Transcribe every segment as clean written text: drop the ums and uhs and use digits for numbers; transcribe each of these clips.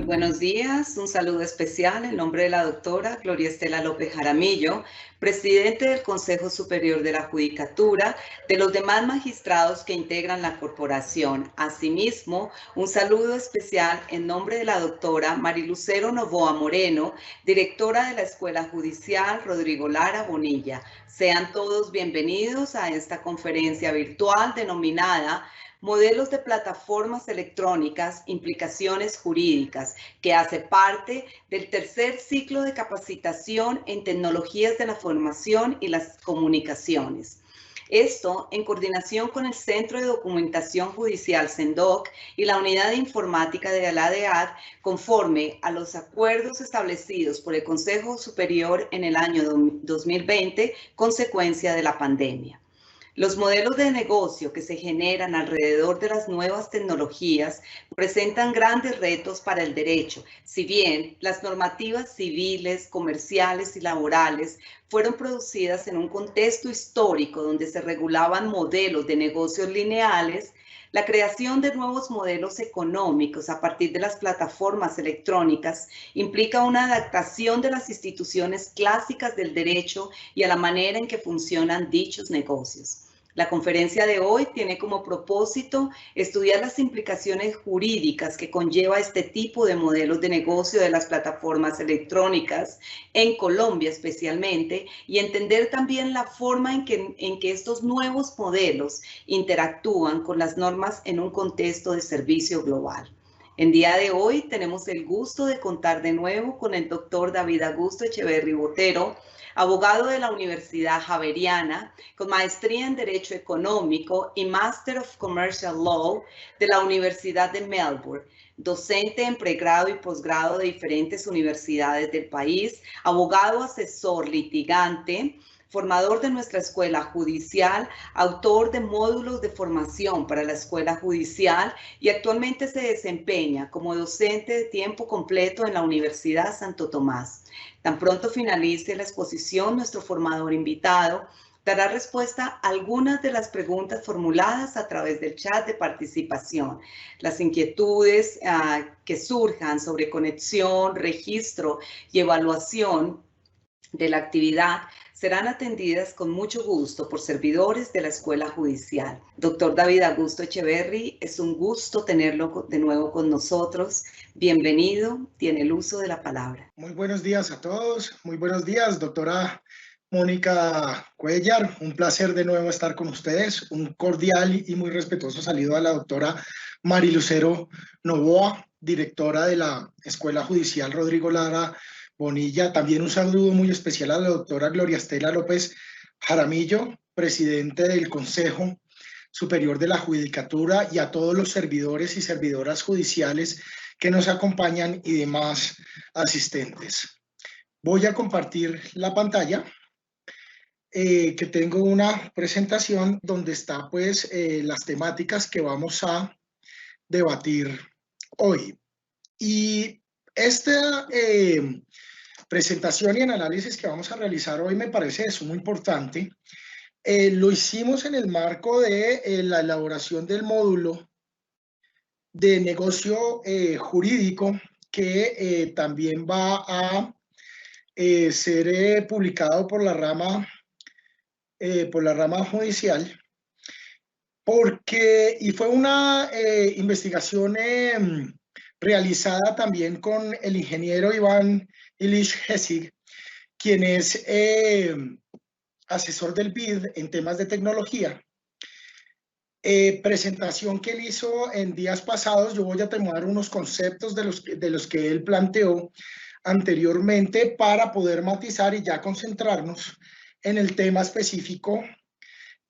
buenos días. Un saludo especial en nombre de la doctora Gloria Estela López Jaramillo, presidente del Consejo Superior de la Judicatura, de los demás magistrados que integran la corporación. Asimismo, un saludo especial en nombre de la doctora Marilucero Novoa Moreno, directora de la Escuela Judicial Rodrigo Lara Bonilla. Sean todos bienvenidos a esta conferencia virtual denominada Modelos de plataformas electrónicas, implicaciones jurídicas, que hace parte del tercer ciclo de capacitación en tecnologías de la formación y las comunicaciones. Esto en coordinación con el Centro de Documentación Judicial CENDOC y la Unidad de Informática de la ADEAD, conforme a los acuerdos establecidos por el Consejo Superior en el año 2020, consecuencia de la pandemia. Los modelos de negocio que se generan alrededor de las nuevas tecnologías presentan grandes retos para el derecho. Si bien las normativas civiles, comerciales y laborales fueron producidas en un contexto histórico donde se regulaban modelos de negocios lineales, la creación de nuevos modelos económicos a partir de las plataformas electrónicas implica una adaptación de las instituciones clásicas del derecho y a la manera en que funcionan dichos negocios. La conferencia de hoy tiene como propósito estudiar las implicaciones jurídicas que conlleva este tipo de modelos de negocio de las plataformas electrónicas, en Colombia especialmente, y entender también la forma en que estos nuevos modelos interactúan con las normas en un contexto de servicio global. En día de hoy tenemos el gusto de contar de nuevo con el doctor David Augusto Echeverry Botero, abogado de la Universidad Javeriana, con maestría en Derecho Económico y Master of Commercial Law de la Universidad de Melbourne, docente en pregrado y posgrado de diferentes universidades del país, abogado asesor litigante, formador de nuestra escuela judicial, autor de módulos de formación para la escuela judicial y actualmente se desempeña como docente de tiempo completo en la Universidad Santo Tomás. Tan pronto finalice la exposición, nuestro formador invitado dará respuesta a algunas de las preguntas formuladas a través del chat de participación. Las inquietudes que surjan sobre conexión, registro y evaluación de la actividad serán atendidas con mucho gusto por servidores de la Escuela Judicial. Doctor David Augusto Echeverry, es un gusto tenerlo de nuevo con nosotros. Bienvenido, tiene el uso de la palabra. Muy buenos días a todos. Muy buenos días, doctora Mónica Cuellar. Un placer de nuevo estar con ustedes. Un cordial y muy respetuoso saludo a la doctora Marilucero Novoa, directora de la Escuela Judicial Rodrigo Lara Bonilla. También un saludo muy especial a la doctora Gloria Estela López Jaramillo, presidente del Consejo Superior de la Judicatura, y a todos los servidores y servidoras judiciales que nos acompañan y demás asistentes. Voy a compartir la pantalla, que tengo una presentación donde está pues las temáticas que vamos a debatir hoy. Y esta presentación y el análisis que vamos a realizar hoy me parece de sumo importante. Lo hicimos en el marco de la elaboración del módulo de negocio jurídico que también va a ser publicado por la rama judicial, y fue una investigación realizada también con el ingeniero Iván Ilich Hessig, quien es asesor del BID en temas de tecnología. Presentación que él hizo en días pasados. Yo voy a tomar unos conceptos de los que él planteó anteriormente para poder matizar y ya concentrarnos en el tema específico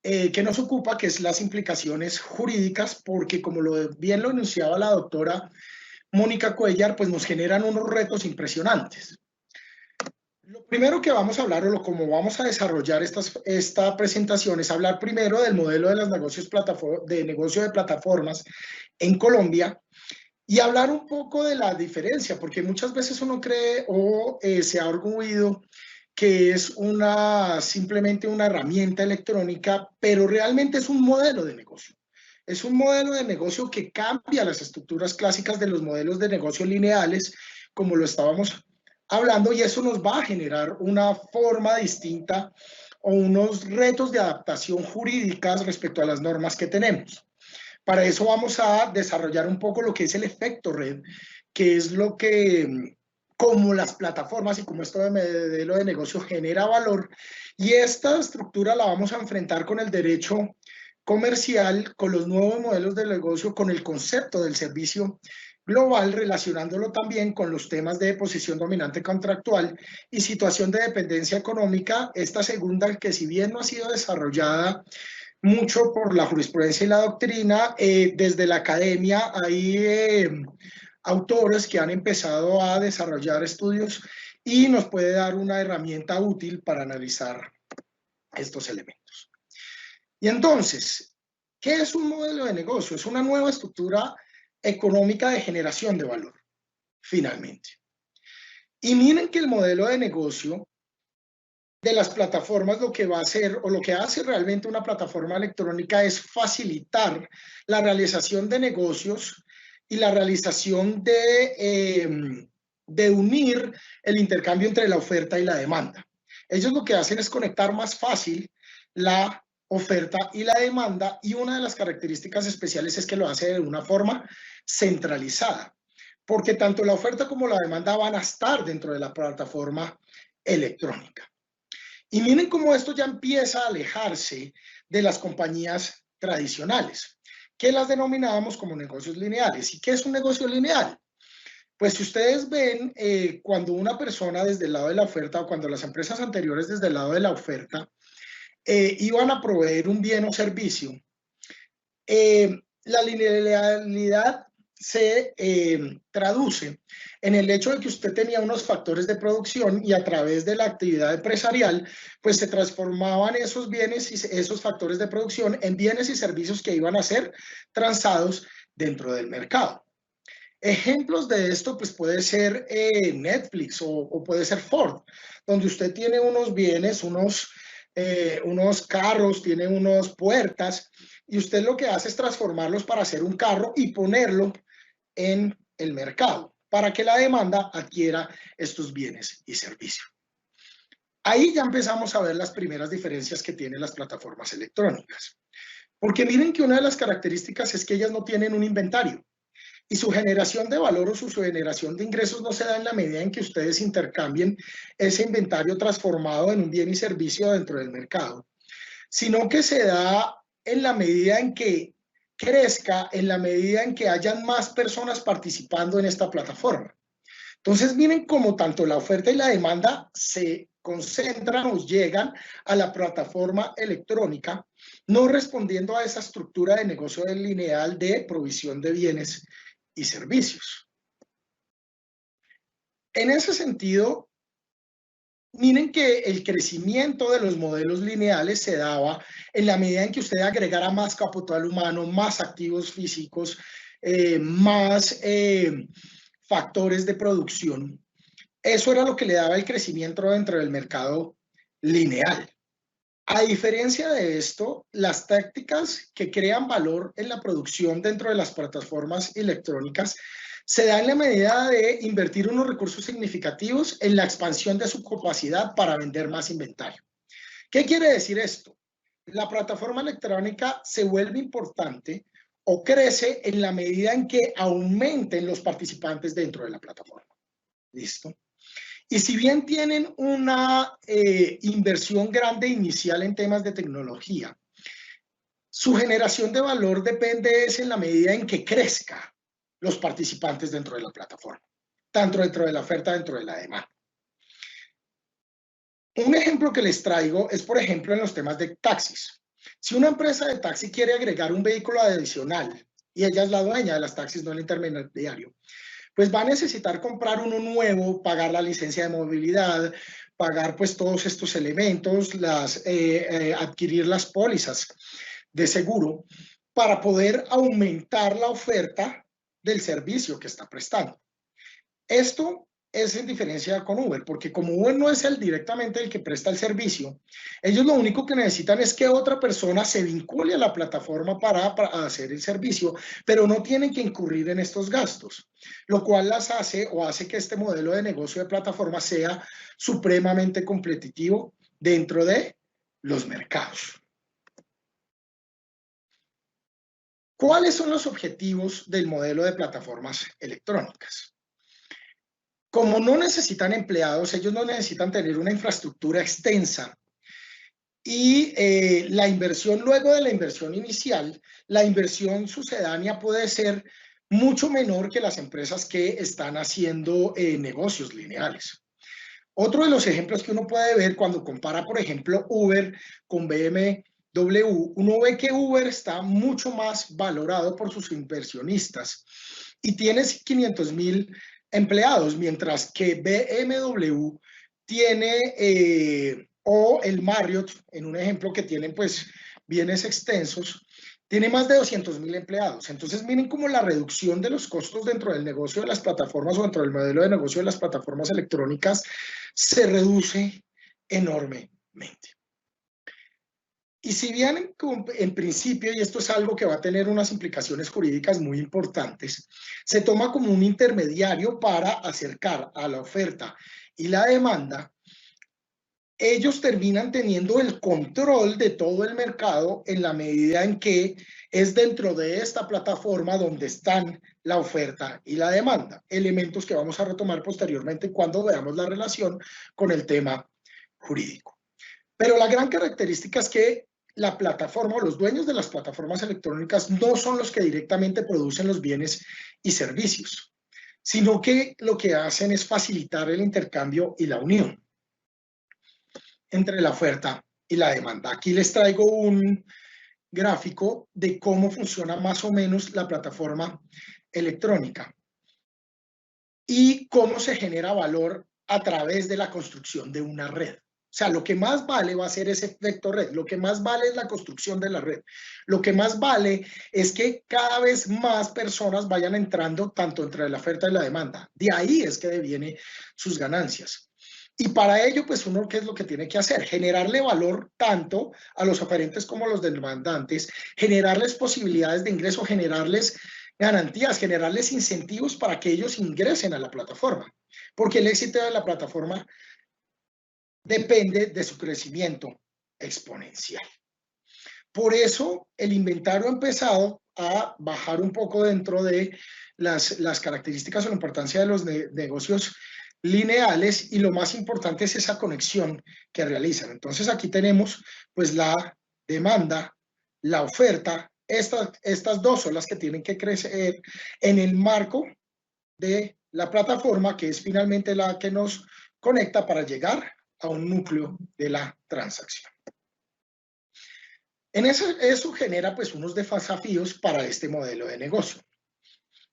que nos ocupa, que es las implicaciones jurídicas, porque como bien lo enunciaba la doctora Mónica Cuellar, pues nos generan unos retos impresionantes. Lo primero que vamos a hablar, o cómo vamos a desarrollar esta presentación, es hablar primero del modelo de los negocios de negocio de plataformas en Colombia y hablar un poco de la diferencia, porque muchas veces uno cree o se ha orgullido que es simplemente una herramienta electrónica, pero realmente es un modelo de negocio. Es un modelo de negocio que cambia las estructuras clásicas de los modelos de negocio lineales, como lo estábamos hablando, y eso nos va a generar una forma distinta o unos retos de adaptación jurídicas respecto a las normas que tenemos. Para eso vamos a desarrollar un poco lo que es el efecto red, que es lo que, como las plataformas y como esto de modelo de negocio genera valor, y esta estructura la vamos a enfrentar con el derecho comercial, con los nuevos modelos de negocio, con el concepto del servicio global, relacionándolo también con los temas de posición dominante contractual y situación de dependencia económica, esta segunda que si bien no ha sido desarrollada mucho por la jurisprudencia y la doctrina, desde la academia hay autores que han empezado a desarrollar estudios y nos puede dar una herramienta útil para analizar estos elementos. Y entonces, ¿qué es un modelo de negocio? Es una nueva estructura económica de generación de valor, finalmente. Y miren que el modelo de negocio de las plataformas lo que va a hacer o lo que hace realmente una plataforma electrónica es facilitar la realización de negocios y la realización de unir el intercambio entre la oferta y la demanda. Ellos lo que hacen es conectar más fácil la oferta y la demanda, y una de las características especiales es que lo hace de una forma centralizada, porque tanto la oferta como la demanda van a estar dentro de la plataforma electrónica. Y miren cómo esto ya empieza a alejarse de las compañías tradicionales, que las denominábamos como negocios lineales. ¿Y qué es un negocio lineal? Pues si ustedes ven, cuando una persona desde el lado de la oferta o cuando las empresas anteriores desde el lado de la oferta iban a proveer un bien o servicio, la linealidad se traduce en el hecho de que usted tenía unos factores de producción y a través de la actividad empresarial, pues se transformaban esos bienes y esos factores de producción en bienes y servicios que iban a ser transados dentro del mercado. Ejemplos de esto, pues puede ser Netflix o puede ser Ford, donde usted tiene unos bienes, unos carros, tiene unas puertas, y usted lo que hace es transformarlos para hacer un carro y ponerlo en el mercado para que la demanda adquiera estos bienes y servicios. Ahí ya empezamos a ver las primeras diferencias que tienen las plataformas electrónicas. Porque miren que una de las características es que ellas no tienen un inventario y su generación de valor o su generación de ingresos no se da en la medida en que ustedes intercambien ese inventario transformado en un bien y servicio dentro del mercado, sino que se da en la medida en que crezca, en la medida en que hayan más personas participando en esta plataforma. Entonces, miren cómo tanto la oferta y la demanda se concentran o llegan a la plataforma electrónica, no respondiendo a esa estructura de negocio lineal de provisión de bienes y servicios. En ese sentido, miren que el crecimiento de los modelos lineales se daba en la medida en que usted agregara más capital humano, más activos físicos, más factores de producción. Eso era lo que le daba el crecimiento dentro del mercado lineal. A diferencia de esto, las tácticas que crean valor en la producción dentro de las plataformas electrónicas se da en la medida de invertir unos recursos significativos en la expansión de su capacidad para vender más inventario. ¿Qué quiere decir esto? La plataforma electrónica se vuelve importante o crece en la medida en que aumenten los participantes dentro de la plataforma. ¿Listo? Y si bien tienen una inversión grande inicial en temas de tecnología, su generación de valor depende en la medida en que crezca los participantes dentro de la plataforma, tanto dentro de la oferta, dentro de la demanda. Un ejemplo que les traigo es, por ejemplo, en los temas de taxis. Si una empresa de taxi quiere agregar un vehículo adicional y ella es la dueña de las taxis, no el intermediario, pues va a necesitar comprar uno nuevo, pagar la licencia de movilidad, pagar pues todos estos elementos, adquirir las pólizas de seguro para poder aumentar la oferta del servicio que está prestando. Esto es en diferencia con Uber, porque como Uber no es directamente el que presta el servicio, ellos lo único que necesitan es que otra persona se vincule a la plataforma para hacer el servicio, pero no tienen que incurrir en estos gastos, lo cual las hace o hace que este modelo de negocio de plataforma sea supremamente competitivo dentro de los mercados. ¿Cuáles son los objetivos del modelo de plataformas electrónicas? Como no necesitan empleados, ellos no necesitan tener una infraestructura extensa y la inversión, luego de la inversión inicial, la inversión sucedánea puede ser mucho menor que las empresas que están haciendo negocios lineales. Otro de los ejemplos que uno puede ver cuando compara, por ejemplo, Uber con BMW, uno ve que Uber está mucho más valorado por sus inversionistas y tiene 500,000 empleados, mientras que BMW tiene, o el Marriott, en un ejemplo que tienen pues bienes extensos, tiene más de 200,000 empleados. Entonces miren cómo la reducción de los costos dentro del negocio de las plataformas o dentro del modelo de negocio de las plataformas electrónicas se reduce enormemente. Y si bien en principio, y esto es algo que va a tener unas implicaciones jurídicas muy importantes, se toma como un intermediario para acercar a la oferta y la demanda, ellos terminan teniendo el control de todo el mercado en la medida en que es dentro de esta plataforma donde están la oferta y la demanda, elementos que vamos a retomar posteriormente cuando veamos la relación con el tema jurídico. Pero la gran característica es que la plataforma o los dueños de las plataformas electrónicas no son los que directamente producen los bienes y servicios, sino que lo que hacen es facilitar el intercambio y la unión entre la oferta y la demanda. Aquí les traigo un gráfico de cómo funciona más o menos la plataforma electrónica y cómo se genera valor a través de la construcción de una red. O sea, lo que más vale va a ser ese efecto red, lo que más vale es la construcción de la red, lo que más vale es que cada vez más personas vayan entrando tanto entre la oferta y la demanda. De ahí es que deviene sus ganancias. Y para ello, pues uno, ¿qué es lo que tiene que hacer? Generarle valor tanto a los oferentes como a los demandantes, generarles posibilidades de ingreso, generarles garantías, generarles incentivos para que ellos ingresen a la plataforma, porque el éxito de la plataforma depende de su crecimiento exponencial. Por eso el inventario ha empezado a bajar un poco dentro de las características o la importancia de los negocios lineales, y lo más importante es esa conexión que realizan. Entonces aquí tenemos pues la demanda, la oferta, estas dos son las que tienen que crecer en el marco de la plataforma, que es finalmente la que nos conecta para llegar a un núcleo de la transacción. Eso genera pues unos desafíos para este modelo de negocio.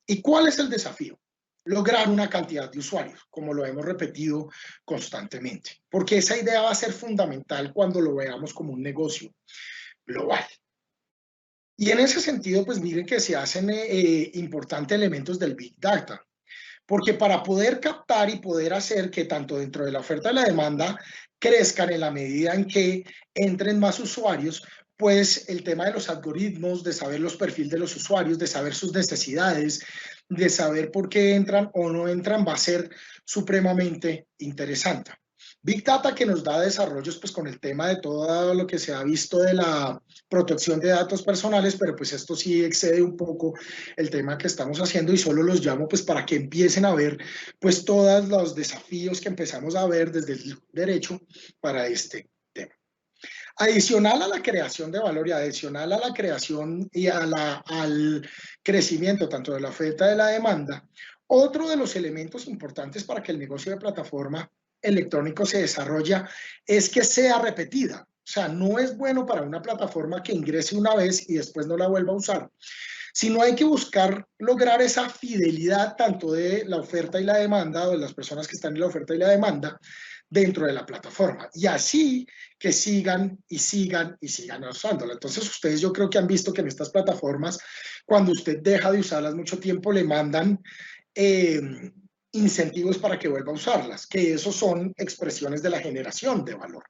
¿Y cuál es el desafío? Lograr una cantidad de usuarios, como lo hemos repetido constantemente, porque esa idea va a ser fundamental cuando lo veamos como un negocio global. Y en ese sentido, pues miren que se hacen importantes elementos del Big Data, porque para poder captar y poder hacer que tanto dentro de la oferta y la demanda crezcan en la medida en que entren más usuarios, pues el tema de los algoritmos, de saber los perfiles de los usuarios, de saber sus necesidades, de saber por qué entran o no entran, va a ser supremamente interesante. Big Data que nos da desarrollos pues con el tema de todo lo que se ha visto de la protección de datos personales, pero pues esto sí excede un poco el tema que estamos haciendo y solo los llamo pues para que empiecen a ver pues todos los desafíos que empezamos a ver desde el derecho para este tema. Adicional a la creación de valor y adicional a la creación y al crecimiento tanto de la oferta y de la demanda, otro de los elementos importantes para que el negocio de plataforma electrónico se desarrolla es que sea repetida. O sea, no es bueno para una plataforma que ingrese una vez y después no la vuelva a usar, sino hay que buscar lograr esa fidelidad tanto de la oferta y la demanda, o de las personas que están en la oferta y la demanda, dentro de la plataforma, y así que sigan y sigan y sigan usándola. Entonces ustedes yo creo que han visto que en estas plataformas, cuando usted deja de usarlas mucho tiempo, le mandan incentivos para que vuelva a usarlas, que esos son expresiones de la generación de valor.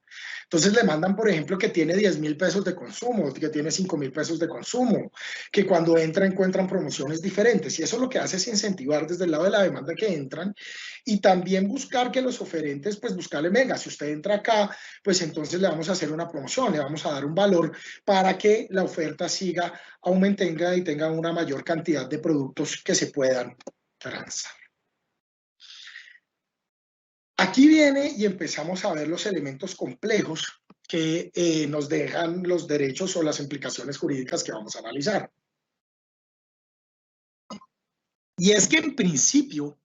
Entonces le mandan, por ejemplo, que tiene 10.000 pesos de consumo, que tiene 5.000 pesos de consumo, que cuando entra encuentran promociones diferentes, y eso lo que hace es incentivar desde el lado de la demanda que entran, y también buscar que los oferentes, pues buscarle, venga, si usted entra acá, pues entonces le vamos a hacer una promoción, le vamos a dar un valor para que la oferta siga, aumente y tenga una mayor cantidad de productos que se puedan transar. Aquí viene y empezamos a ver los elementos complejos que nos dejan los derechos o las implicaciones jurídicas que vamos a analizar. Y es que en principio,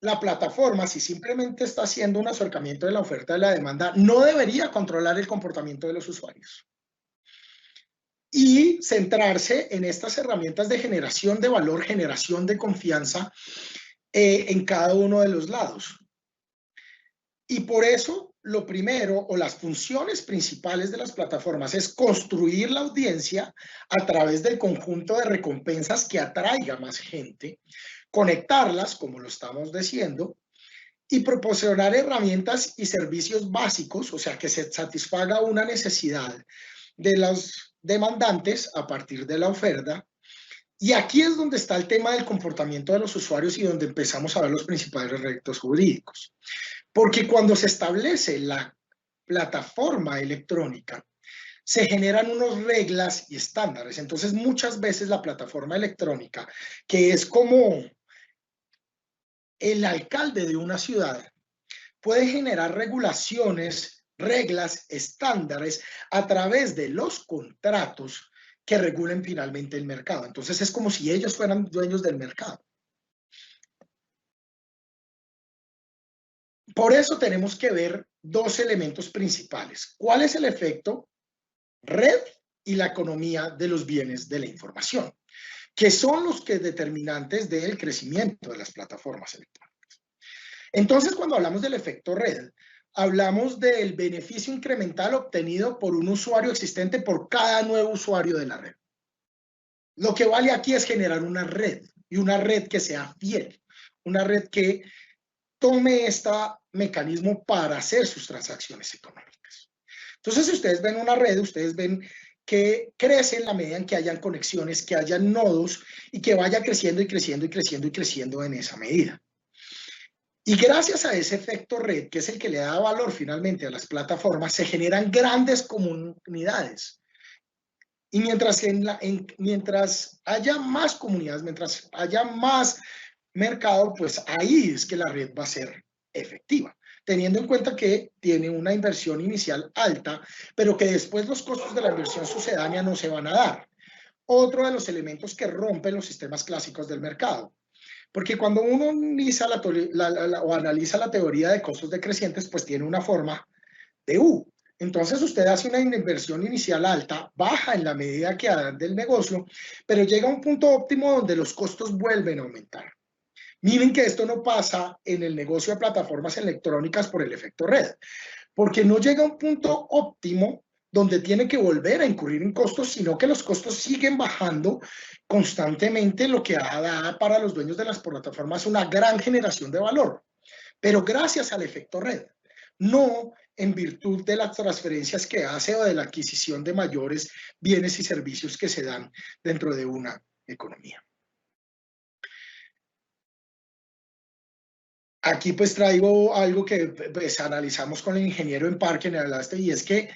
la plataforma, si simplemente está haciendo un acercamiento de la oferta y la demanda, no debería controlar el comportamiento de los usuarios. Y centrarse en estas herramientas de generación de valor, generación de confianza en cada uno de los lados. Y por eso, lo primero o las funciones principales de las plataformas es construir la audiencia a través del conjunto de recompensas que atraiga más gente, conectarlas, como lo estamos diciendo, y proporcionar herramientas y servicios básicos, o sea, que se satisfaga una necesidad de los demandantes a partir de la oferta. Y aquí es donde está el tema del comportamiento de los usuarios y donde empezamos a ver los principales retos jurídicos. Porque cuando se establece la plataforma electrónica, se generan unas reglas y estándares. Entonces, muchas veces la plataforma electrónica, que es como el alcalde de una ciudad, puede generar regulaciones, reglas, estándares a través de los contratos que regulen finalmente el mercado. Entonces, es como si ellos fueran dueños del mercado. Por eso tenemos que ver dos elementos principales. ¿Cuál es el efecto red y la economía de los bienes de la información? Que son los que determinantes del crecimiento de las plataformas electrónicas. Entonces, cuando hablamos del efecto red, hablamos del beneficio incremental obtenido por un usuario existente por cada nuevo usuario de la red. Lo que vale aquí es generar una red, y una red que sea fiel, una red que tome este mecanismo para hacer sus transacciones económicas. Entonces, si ustedes ven una red, ustedes ven que crece en la medida en que hayan conexiones, que hayan nodos y que vaya creciendo y creciendo y creciendo y creciendo en esa medida. Y gracias a ese efecto red, que es el que le da valor finalmente a las plataformas, se generan grandes comunidades. Y mientras haya más comunidades, mientras haya más mercado, pues ahí es que la red va a ser efectiva, teniendo en cuenta que tiene una inversión inicial alta, pero que después los costos de la inversión sucedánea no se van a dar. Otro de los elementos que rompen los sistemas clásicos del mercado. Porque cuando uno analiza la teoría de costos decrecientes, pues tiene una forma de U. Entonces usted hace una inversión inicial alta, baja en la medida que anda el negocio, pero llega a un punto óptimo donde los costos vuelven a aumentar. Miren que esto no pasa en el negocio de plataformas electrónicas por el efecto red, porque no llega a un punto óptimo donde tiene que volver a incurrir en costos, sino que los costos siguen bajando constantemente, lo que da para los dueños de las plataformas una gran generación de valor, pero gracias al efecto red, no en virtud de las transferencias que hace o de la adquisición de mayores bienes y servicios que se dan dentro de una economía. Aquí pues traigo algo que pues analizamos con el ingeniero en Parque, en hablaste, y es que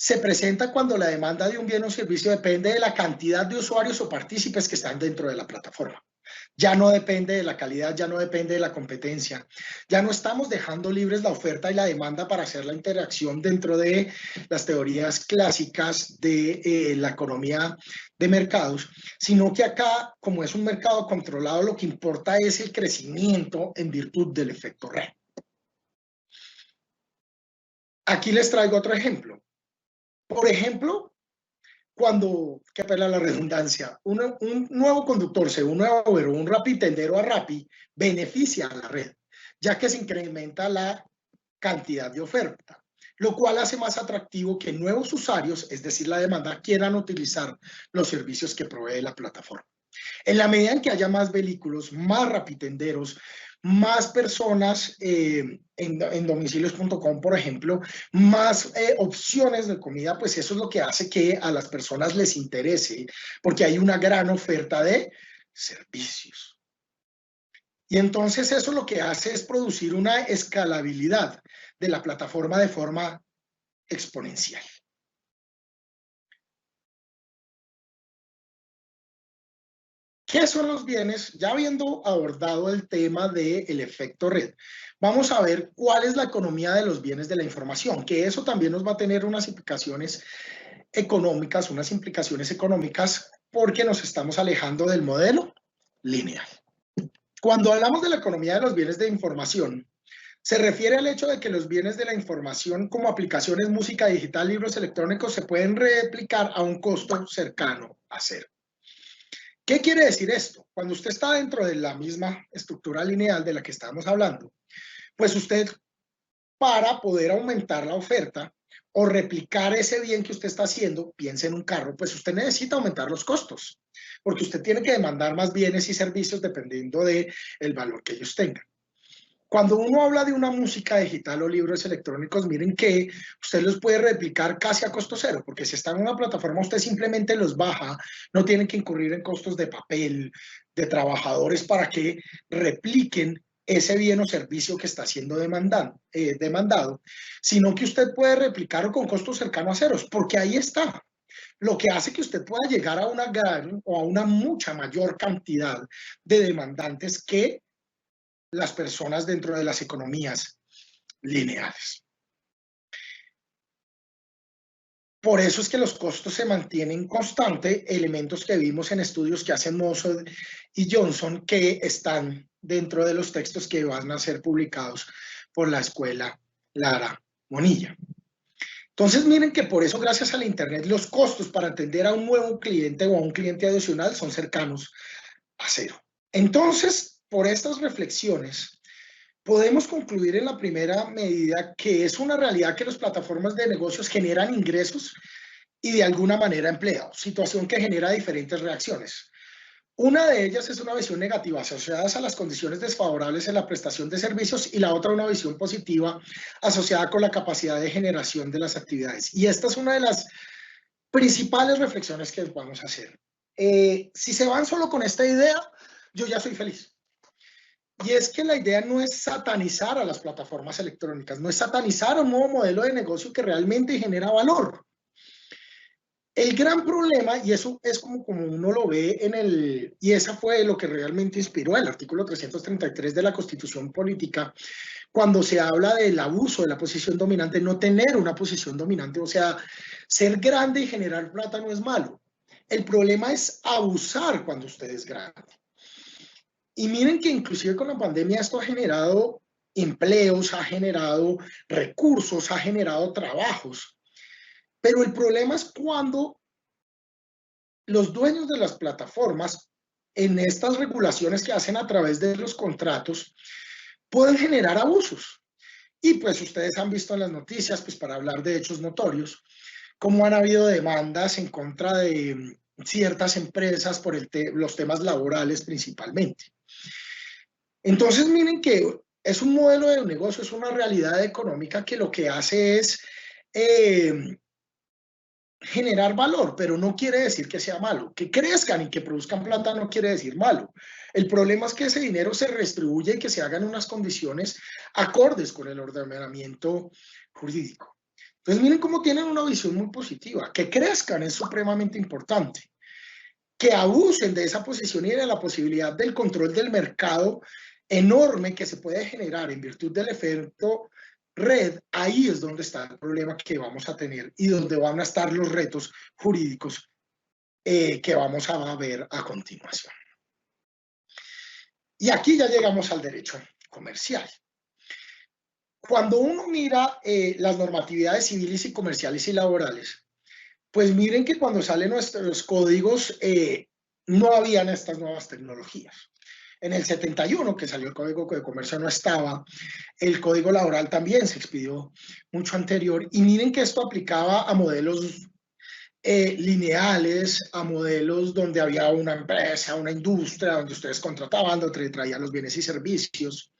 se presenta cuando la demanda de un bien o servicio depende de la cantidad de usuarios o partícipes que están dentro de la plataforma. Ya no depende de la calidad, ya no depende de la competencia. Ya no estamos dejando libres la oferta y la demanda para hacer la interacción dentro de las teorías clásicas de la economía de mercados, sino que acá, como es un mercado controlado, lo que importa es el crecimiento en virtud del efecto red. Aquí les traigo otro ejemplo. Por ejemplo, cuando, que apela la redundancia, un nuevo conductor, sea un nuevo Uber o un rapitendero a Rappi, beneficia a la red, ya que se incrementa la cantidad de oferta, lo cual hace más atractivo que nuevos usuarios, es decir, la demanda, quieran utilizar los servicios que provee la plataforma. En la medida en que haya más vehículos, más rapitenderos, más personas en domicilios.com, por ejemplo, más opciones de comida, pues eso es lo que hace que a las personas les interese, porque hay una gran oferta de servicios. Y entonces eso lo que hace es producir una escalabilidad de la plataforma de forma exponencial. ¿Qué son los bienes? Ya habiendo abordado el tema del efecto red, vamos a ver cuál es la economía de los bienes de la información, que eso también nos va a tener unas implicaciones económicas, porque nos estamos alejando del modelo lineal. Cuando hablamos de la economía de los bienes de información, se refiere al hecho de que los bienes de la información como aplicaciones, música digital, libros electrónicos, se pueden replicar a un costo cercano a cero. ¿Qué quiere decir esto? Cuando usted está dentro de la misma estructura lineal de la que estamos hablando, pues usted, para poder aumentar la oferta o replicar ese bien que usted está haciendo, piense en un carro, pues usted necesita aumentar los costos, porque usted tiene que demandar más bienes y servicios dependiendo del valor que ellos tengan. Cuando uno habla de una música digital o libros electrónicos, miren que usted los puede replicar casi a costo cero, porque si está en una plataforma, usted simplemente los baja, no tiene que incurrir en costos de papel, de trabajadores para que repliquen ese bien o servicio que está siendo demandado, sino que usted puede replicarlo con costos cercanos a ceros, porque ahí está. Lo que hace que usted pueda llegar a una gran o a una mucha mayor cantidad de demandantes que las personas dentro de las economías lineales. Por eso es que los costos se mantienen constantes, elementos que vimos en estudios que hacen Mossad y Johnson, que están dentro de los textos que van a ser publicados por la escuela Lara Monilla. Entonces miren que por eso, gracias al Internet, los costos para atender a un nuevo cliente o a un cliente adicional son cercanos a cero. Entonces, por estas reflexiones, podemos concluir en la primera medida que es una realidad que las plataformas de negocios generan ingresos y de alguna manera empleados, situación que genera diferentes reacciones. Una de ellas es una visión negativa asociada a las condiciones desfavorables en la prestación de servicios y la otra una visión positiva asociada con la capacidad de generación de las actividades. Y esta es una de las principales reflexiones que vamos a hacer. Si se van solo con esta idea, yo ya soy feliz. Y es que la idea no es satanizar a las plataformas electrónicas, no es satanizar un nuevo modelo de negocio que realmente genera valor. El gran problema, y eso es como uno lo ve y esa fue lo que realmente inspiró el artículo 333 de la Constitución Política, cuando se habla del abuso de la posición dominante, no tener una posición dominante, o sea, ser grande y generar plata no es malo. El problema es abusar cuando usted es grande. Y miren que inclusive con la pandemia esto ha generado empleos, ha generado recursos, ha generado trabajos. Pero el problema es cuando los dueños de las plataformas, en estas regulaciones que hacen a través de los contratos, pueden generar abusos. Y pues ustedes han visto en las noticias, pues para hablar de hechos notorios, cómo han habido demandas en contra de ciertas empresas por los temas laborales principalmente. Entonces, miren que es un modelo de negocio, es una realidad económica que lo que hace es generar valor, pero no quiere decir que sea malo. Que crezcan y que produzcan plata no quiere decir malo. El problema es que ese dinero se redistribuye y que se hagan unas condiciones acordes con el ordenamiento jurídico. Entonces, miren cómo tienen una visión muy positiva. Que crezcan es supremamente importante. Que abusen de esa posición y de la posibilidad del control del mercado enorme que se puede generar en virtud del efecto red, ahí es donde está el problema que vamos a tener y donde van a estar los retos jurídicos que vamos a ver a continuación. Y aquí ya llegamos al derecho comercial. Cuando uno mira las normatividades civiles y comerciales y laborales, pues miren que cuando salen nuestros códigos no habían estas nuevas tecnologías. En el 71, que salió el Código de Comercio, no estaba. El Código Laboral también se expidió mucho anterior. Y miren que esto aplicaba a modelos lineales a modelos donde había una empresa, una industria, donde ustedes contrataban, donde traían los bienes y servicios.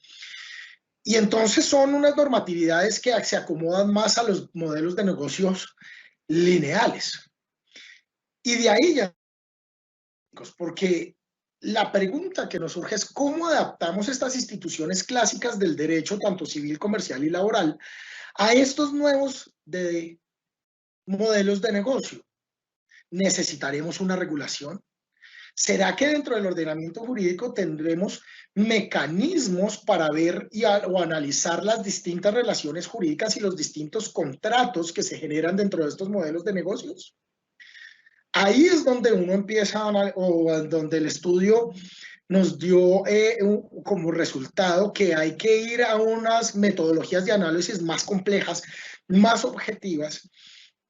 Y entonces son unas normatividades que se acomodan más a los modelos de negocios lineales. Y de ahí ya, porque la pregunta que nos surge es cómo adaptamos estas instituciones clásicas del derecho, tanto civil, comercial y laboral, a estos nuevos modelos de negocio. ¿Necesitaremos una regulación? ¿Será que dentro del ordenamiento jurídico tendremos mecanismos para ver o analizar las distintas relaciones jurídicas y los distintos contratos que se generan dentro de estos modelos de negocios? Ahí es donde uno empieza, o donde el estudio nos dio como resultado que hay que ir a unas metodologías de análisis más complejas, más objetivas,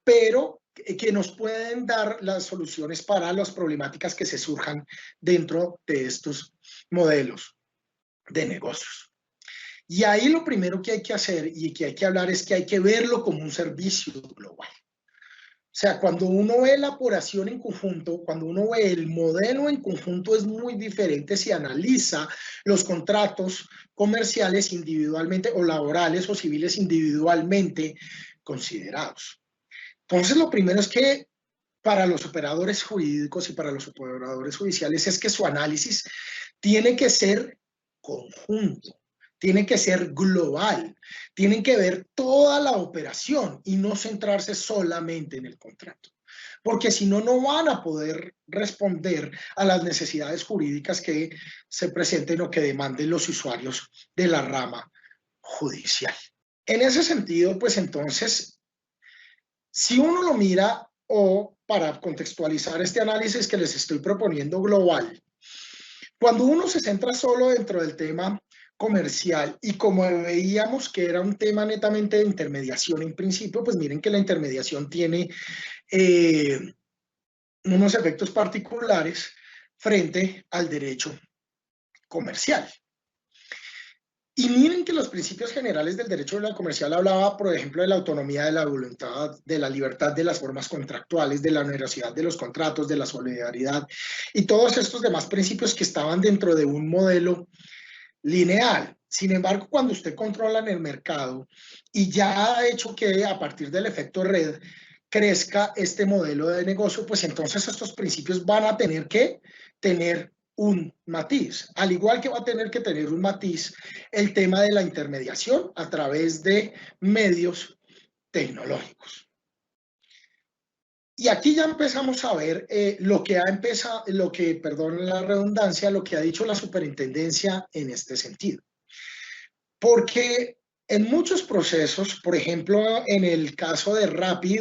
pero que nos pueden dar las soluciones para las problemáticas que se surjan dentro de estos modelos de negocios. Y ahí lo primero que hay que hacer y que hay que hablar es que hay que verlo como un servicio global. O sea, cuando uno ve la operación en conjunto, cuando uno ve el modelo en conjunto, es muy diferente si analiza los contratos comerciales individualmente o laborales o civiles individualmente considerados. Entonces, lo primero es que para los operadores jurídicos y para los operadores judiciales es que su análisis tiene que ser conjunto, tiene que ser global, tienen que ver toda la operación y no centrarse solamente en el contrato, porque si no, no van a poder responder a las necesidades jurídicas que se presenten o que demanden los usuarios de la rama judicial. En ese sentido, pues entonces, si uno lo mira, o para contextualizar este análisis que les estoy proponiendo global, cuando uno se centra solo dentro del tema comercial y como veíamos que era un tema netamente de intermediación en principio, pues miren que la intermediación tiene unos efectos particulares frente al derecho comercial. Y miren que los principios generales del derecho comercial hablaba, por ejemplo, de la autonomía de la voluntad, de la libertad de las formas contractuales, de la onerosidad de los contratos, de la solidaridad y todos estos demás principios que estaban dentro de un modelo lineal. Sin embargo, cuando usted controla en el mercado y ya ha hecho que a partir del efecto red crezca este modelo de negocio, pues entonces estos principios van a tener que tener un matiz, al igual que va a tener que tener un matiz el tema de la intermediación a través de medios tecnológicos. Y aquí ya empezamos a ver perdón la redundancia, lo que ha dicho la superintendencia en este sentido. Porque en muchos procesos, por ejemplo, en el caso de Rappi,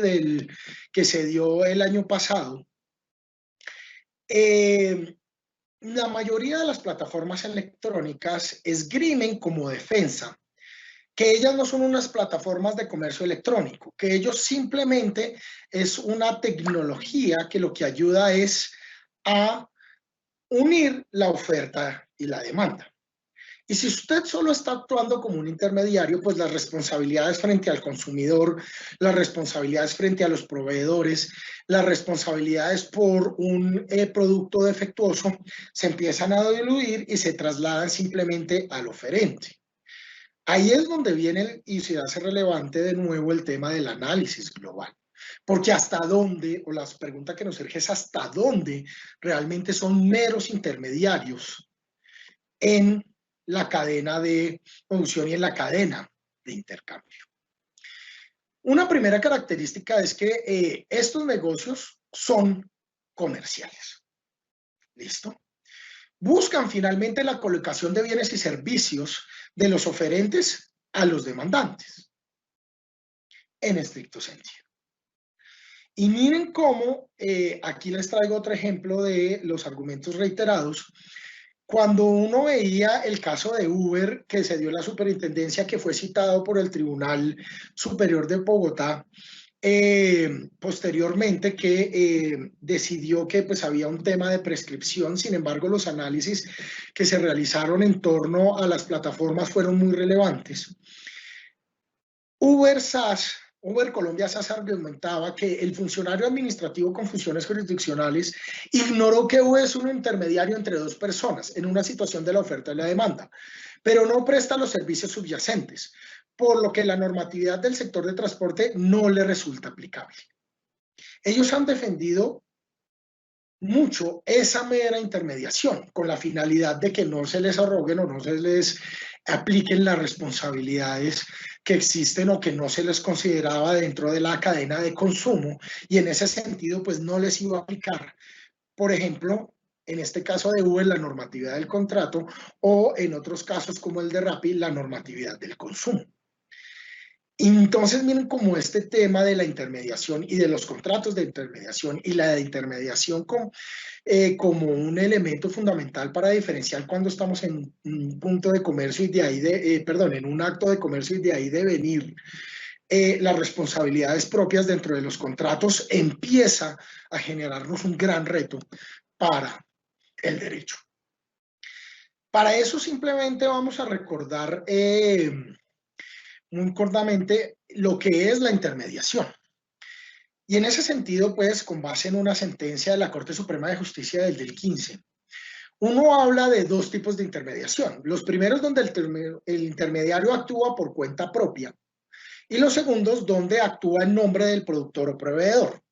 que se dio el año pasado, la mayoría de las plataformas electrónicas esgrimen como defensa que ellas no son unas plataformas de comercio electrónico, que ellos simplemente es una tecnología que lo que ayuda es a unir la oferta y la demanda. Y si usted solo está actuando como un intermediario, pues las responsabilidades frente al consumidor, las responsabilidades frente a los proveedores, las responsabilidades por un producto defectuoso se empiezan a diluir y se trasladan simplemente al oferente. Ahí es donde viene y se hace relevante de nuevo el tema del análisis global. Porque hasta dónde, o la pregunta que nos surge es hasta dónde realmente son meros intermediarios en la cadena de producción y en la cadena de intercambio. Una primera característica es que estos negocios son comerciales. ¿Listo? Buscan finalmente la colocación de bienes y servicios de los oferentes a los demandantes, en estricto sentido. Y miren cómo, aquí les traigo otro ejemplo de los argumentos reiterados. Cuando uno veía el caso de Uber, que se dio en la superintendencia, que fue citado por el Tribunal Superior de Bogotá, posteriormente que decidió que pues había un tema de prescripción. Sin embargo, los análisis que se realizaron en torno a las plataformas fueron muy relevantes. Uber SaaS Uber Colombia SAS argumentaba que el funcionario administrativo con funciones jurisdiccionales ignoró que Uber es un intermediario entre dos personas en una situación de la oferta y la demanda, pero no presta los servicios subyacentes, por lo que la normatividad del sector de transporte no le resulta aplicable. Ellos han defendido mucho esa mera intermediación con la finalidad de que no se les arroguen o no se les apliquen las responsabilidades que existen o que no se les consideraba dentro de la cadena de consumo, y en ese sentido pues no les iba a aplicar, por ejemplo, en este caso de Uber, la normatividad del contrato, o en otros casos como el de Rappi, la normatividad del consumo. Entonces, miren cómo este tema de la intermediación y de los contratos de intermediación y la de intermediación como un elemento fundamental para diferenciar cuando estamos en un punto de comercio y de ahí en un acto de comercio y de ahí de venir las responsabilidades propias dentro de los contratos, empieza a generarnos un gran reto para el derecho. Para eso simplemente vamos a recordar muy cortamente lo que es la intermediación. Y en ese sentido, pues, con base en una sentencia de la Corte Suprema de Justicia del 15, uno habla de dos tipos de intermediación. Los primeros donde el intermediario actúa por cuenta propia y los segundos donde actúa en nombre del productor o proveedor.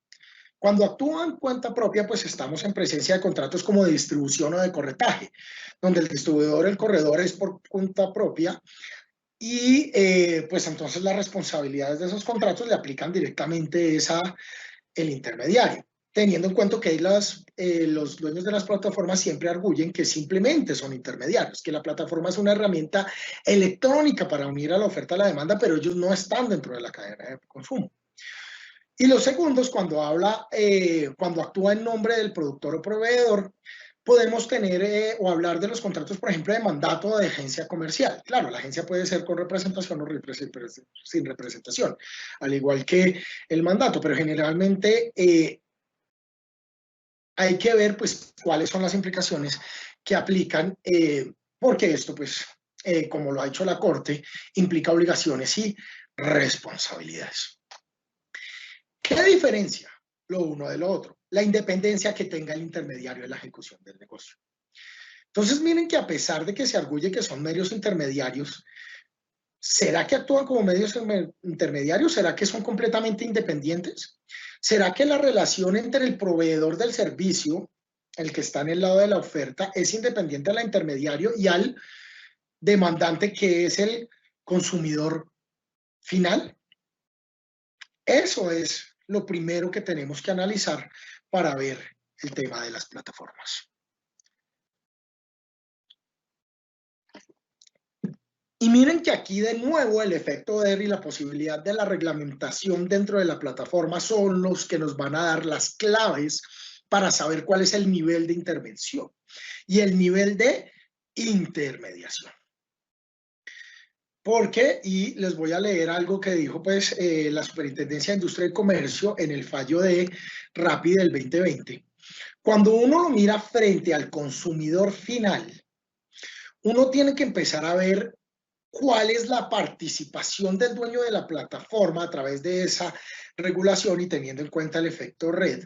Cuando actúa en cuenta propia, pues estamos en presencia de contratos como de distribución o de corretaje, donde el distribuidor, el corredor es por cuenta propia, y pues entonces las responsabilidades de esos contratos le aplican directamente el intermediario, teniendo en cuenta que los dueños de las plataformas siempre arguyen que simplemente son intermediarios, que la plataforma es una herramienta electrónica para unir a la oferta a la demanda, pero ellos no están dentro de la cadena de consumo. Y los segundos, cuando actúa en nombre del productor o proveedor, podemos tener o hablar de los contratos, por ejemplo, de mandato o de agencia comercial. Claro, la agencia puede ser con representación o sin representación, al igual que el mandato, pero generalmente hay que ver pues cuáles son las implicaciones que aplican, porque esto pues, como lo ha hecho la Corte, implica obligaciones y responsabilidades. ¿Qué diferencia lo uno de lo otro? La independencia que tenga el intermediario en la ejecución del negocio. Entonces, miren que a pesar de que se arguye que son medios intermediarios, ¿será que actúan como medios intermediarios? ¿Será que son completamente independientes? ¿Será que la relación entre el proveedor del servicio, el que está en el lado de la oferta, es independiente al intermediario y al demandante, que es el consumidor final? Eso es lo primero que tenemos que analizar para ver el tema de las plataformas. Y miren que aquí de nuevo el efecto DER y la posibilidad de la reglamentación dentro de la plataforma son los que nos van a dar las claves para saber cuál es el nivel de intervención y el nivel de intermediación. Porque, y les voy a leer algo que dijo pues la Superintendencia de Industria y Comercio en el fallo de Rappi del 2020. Cuando uno lo mira frente al consumidor final, uno tiene que empezar a ver cuál es la participación del dueño de la plataforma a través de esa regulación y teniendo en cuenta el efecto red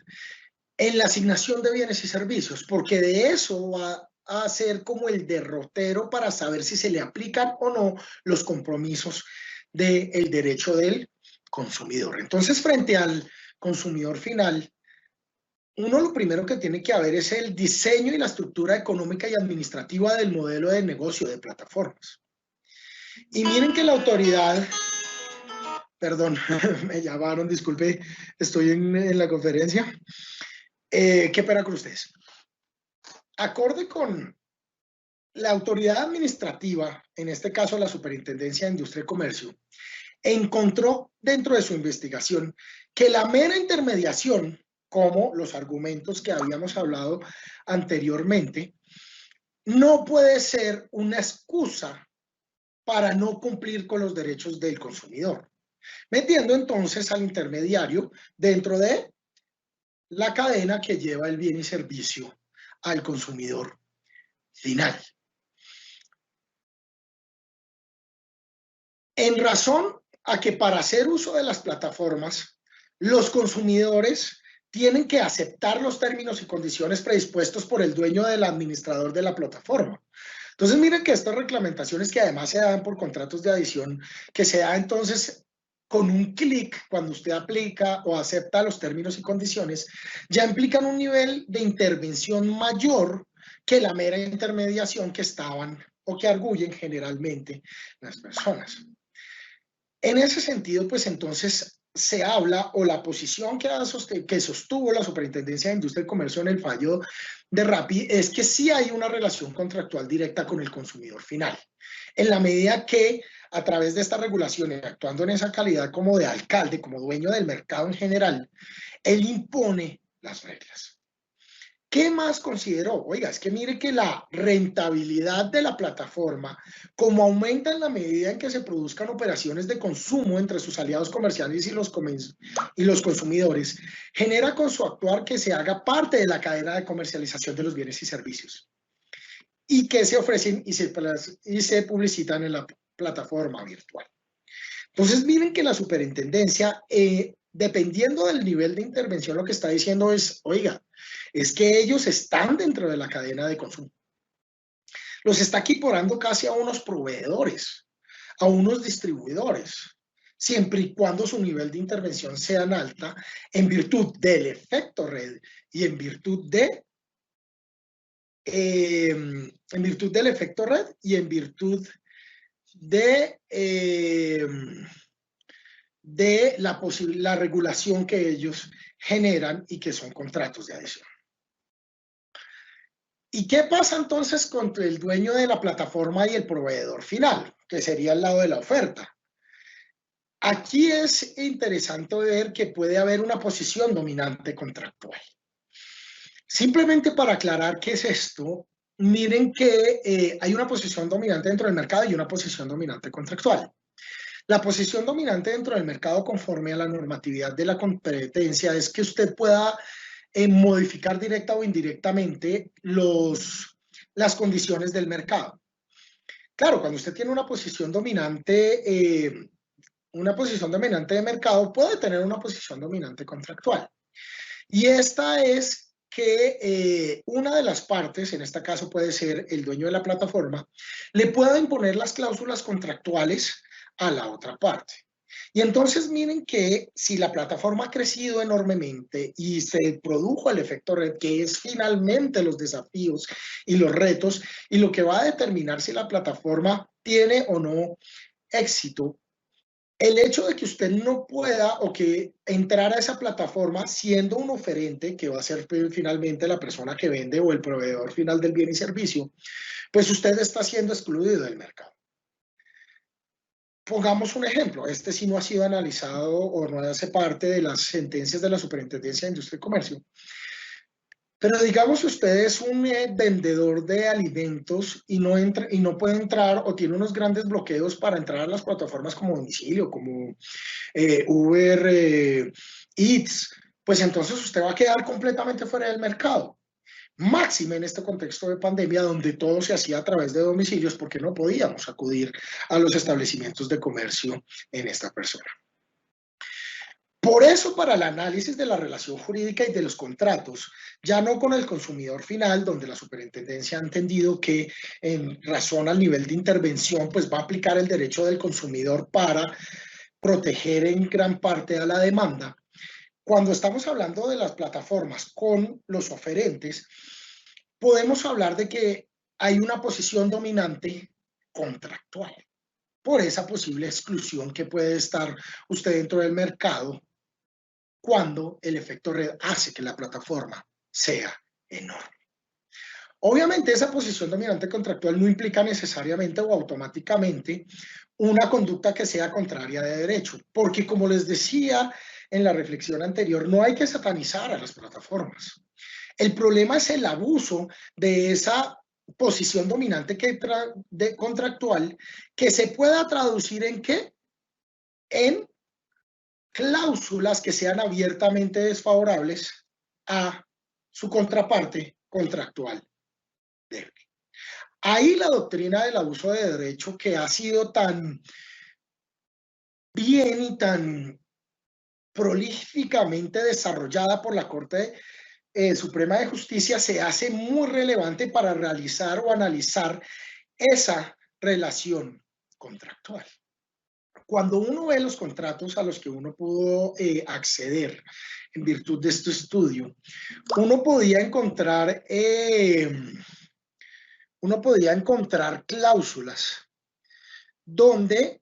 en la asignación de bienes y servicios, porque de eso va a ser como el derrotero para saber si se le aplican o no los compromisos del derecho del consumidor. Entonces, frente al consumidor final, uno lo primero que tiene que haber es el diseño y la estructura económica y administrativa del modelo de negocio de plataformas. Y miren que la autoridad, perdón, me llamaron, disculpe, estoy en la conferencia. Qué pena con ustedes. Acorde con la autoridad administrativa, en este caso la Superintendencia de Industria y Comercio, encontró dentro de su investigación que la mera intermediación, como los argumentos que habíamos hablado anteriormente, no puede ser una excusa para no cumplir con los derechos del consumidor, metiendo entonces al intermediario dentro de la cadena que lleva el bien y servicio al consumidor final. En razón a que para hacer uso de las plataformas, los consumidores tienen que aceptar los términos y condiciones predispuestos por el dueño del administrador de la plataforma. Entonces, miren que estas reglamentaciones que además se dan por contratos de adición, que se da entonces con un clic cuando usted aplica o acepta los términos y condiciones, ya implican un nivel de intervención mayor que la mera intermediación que estaban o que arguyen generalmente las personas. En ese sentido, pues entonces se habla, o la posición que sostuvo la Superintendencia de Industria y Comercio en el fallo de Rappi es que sí hay una relación contractual directa con el consumidor final, en la medida que a través de esta regulación y actuando en esa calidad como de alcalde, como dueño del mercado en general, él impone las reglas. ¿Qué más consideró? Oiga, es que mire que la rentabilidad de la plataforma, como aumenta en la medida en que se produzcan operaciones de consumo entre sus aliados comerciales y los consumidores, genera con su actuar que se haga parte de la cadena de comercialización de los bienes y servicios y que se ofrecen y se publicitan en la plataforma virtual. Entonces, miren que la superintendencia, dependiendo del nivel de intervención, lo que está diciendo es, oiga, es que ellos están dentro de la cadena de consumo. Los está equiparando casi a unos proveedores, a unos distribuidores, siempre y cuando su nivel de intervención sea alta, en virtud del efecto red y en virtud del efecto red y en virtud de la regulación que ellos generan y que son contratos de adición. ¿Y qué pasa entonces con el dueño de la plataforma y el proveedor final, que sería el lado de la oferta? Aquí es interesante ver que puede haber una posición dominante contractual. Simplemente para aclarar qué es esto, miren que hay una posición dominante dentro del mercado y una posición dominante contractual. La posición dominante dentro del mercado conforme a la normatividad de la competencia es que usted pueda modificar directa o indirectamente las condiciones del mercado. Claro, cuando usted tiene una posición dominante de mercado, puede tener una posición dominante contractual. Y esta es que una de las partes, en este caso puede ser el dueño de la plataforma, le pueda imponer las cláusulas contractuales a la otra parte. Y entonces miren que si la plataforma ha crecido enormemente y se produjo el efecto red, que es finalmente los desafíos y los retos, y lo que va a determinar si la plataforma tiene o no éxito, el hecho de que usted no pueda o que entrar a esa plataforma siendo un oferente, que va a ser finalmente la persona que vende o el proveedor final del bien y servicio, pues usted está siendo excluido del mercado. Pongamos un ejemplo, este sí no ha sido analizado o no hace parte de las sentencias de la Superintendencia de Industria y Comercio, pero digamos usted es un vendedor de alimentos y no puede entrar o tiene unos grandes bloqueos para entrar a las plataformas como domicilio, como Uber Eats, pues entonces usted va a quedar completamente fuera del mercado. Máxime en este contexto de pandemia donde todo se hacía a través de domicilios porque no podíamos acudir a los establecimientos de comercio en esta persona. Por eso, para el análisis de la relación jurídica y de los contratos, ya no con el consumidor final, donde la superintendencia ha entendido que en razón al nivel de intervención, pues va a aplicar el derecho del consumidor para proteger en gran parte a la demanda. Cuando estamos hablando de las plataformas con los oferentes, podemos hablar de que hay una posición dominante contractual por esa posible exclusión que puede estar usted dentro del mercado cuando el efecto red hace que la plataforma sea enorme. Obviamente, esa posición dominante contractual no implica necesariamente o automáticamente una conducta que sea contraria de derecho, porque como les decía en la reflexión anterior, no hay que satanizar a las plataformas. El problema es el abuso de esa posición dominante contractual que se pueda traducir en ¿qué? En cláusulas que sean abiertamente desfavorables a su contraparte contractual débil. Ahí la doctrina del abuso de derecho, que ha sido tan bien y tan prolíficamente desarrollada por la Corte Suprema de Justicia, se hace muy relevante para realizar o analizar esa relación contractual. Cuando uno ve los contratos a los que uno pudo acceder en virtud de este estudio, uno podía encontrar cláusulas donde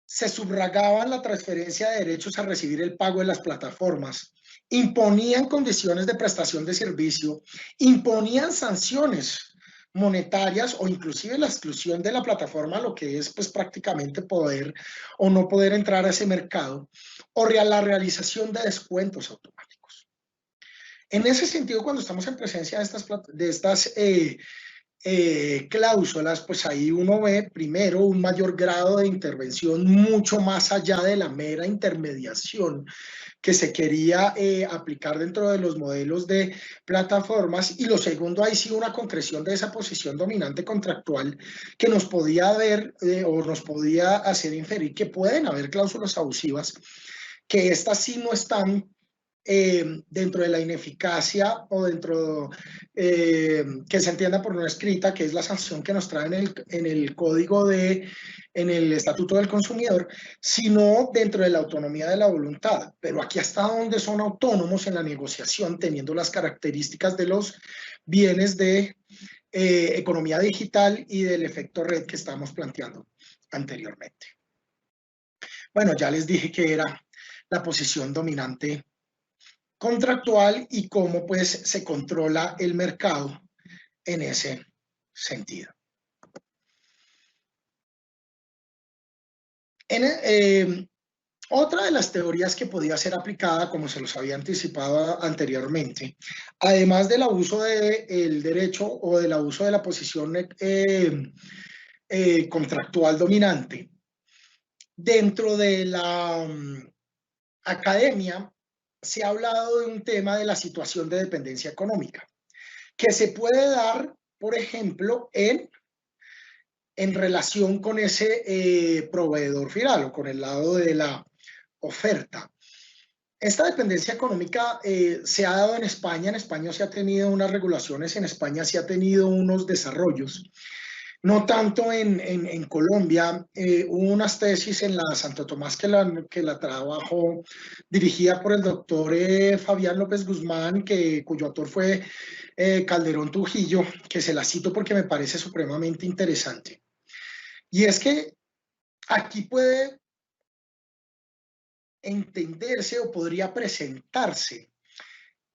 se subragaban la transferencia de derechos a recibir el pago de las plataformas, imponían condiciones de prestación de servicio, imponían sanciones monetarias o inclusive la exclusión de la plataforma, lo que es pues prácticamente poder o no poder entrar a ese mercado, o la realización de descuentos automáticos. En ese sentido, cuando estamos en presencia de estas cláusulas, pues ahí uno ve primero un mayor grado de intervención mucho más allá de la mera intermediación que se quería aplicar dentro de los modelos de plataformas, y lo segundo, ahí sí una concreción de esa posición dominante contractual que nos podía ver o nos podía hacer inferir que pueden haber cláusulas abusivas, que estas sí no están dentro de la ineficacia o dentro que se entienda por no escrita, que es la sanción que nos trae en el código en el Estatuto del Consumidor, sino dentro de la autonomía de la voluntad. Pero aquí hasta donde son autónomos en la negociación, teniendo las características de los bienes de economía digital y del efecto red que estamos planteando anteriormente. Bueno, ya les dije que era la posición dominante contractual y cómo pues se controla el mercado en ese sentido. Otra de las teorías que podía ser aplicada, como se los había anticipado anteriormente, además del abuso del derecho o del abuso de la posición contractual dominante, dentro de la academia se ha hablado de un tema de la situación de dependencia económica, que se puede dar, por ejemplo, en relación con ese proveedor final o con el lado de la oferta. Esta dependencia económica se ha dado en España se ha tenido unas regulaciones, en España se ha tenido unos desarrollos, no tanto en Colombia. Hubo unas tesis en la Santo Tomás que la trabajó, dirigida por el doctor Fabián López Guzmán, cuyo autor fue Calderón Trujillo, que se la cito porque me parece supremamente interesante. Y es que aquí puede entenderse o podría presentarse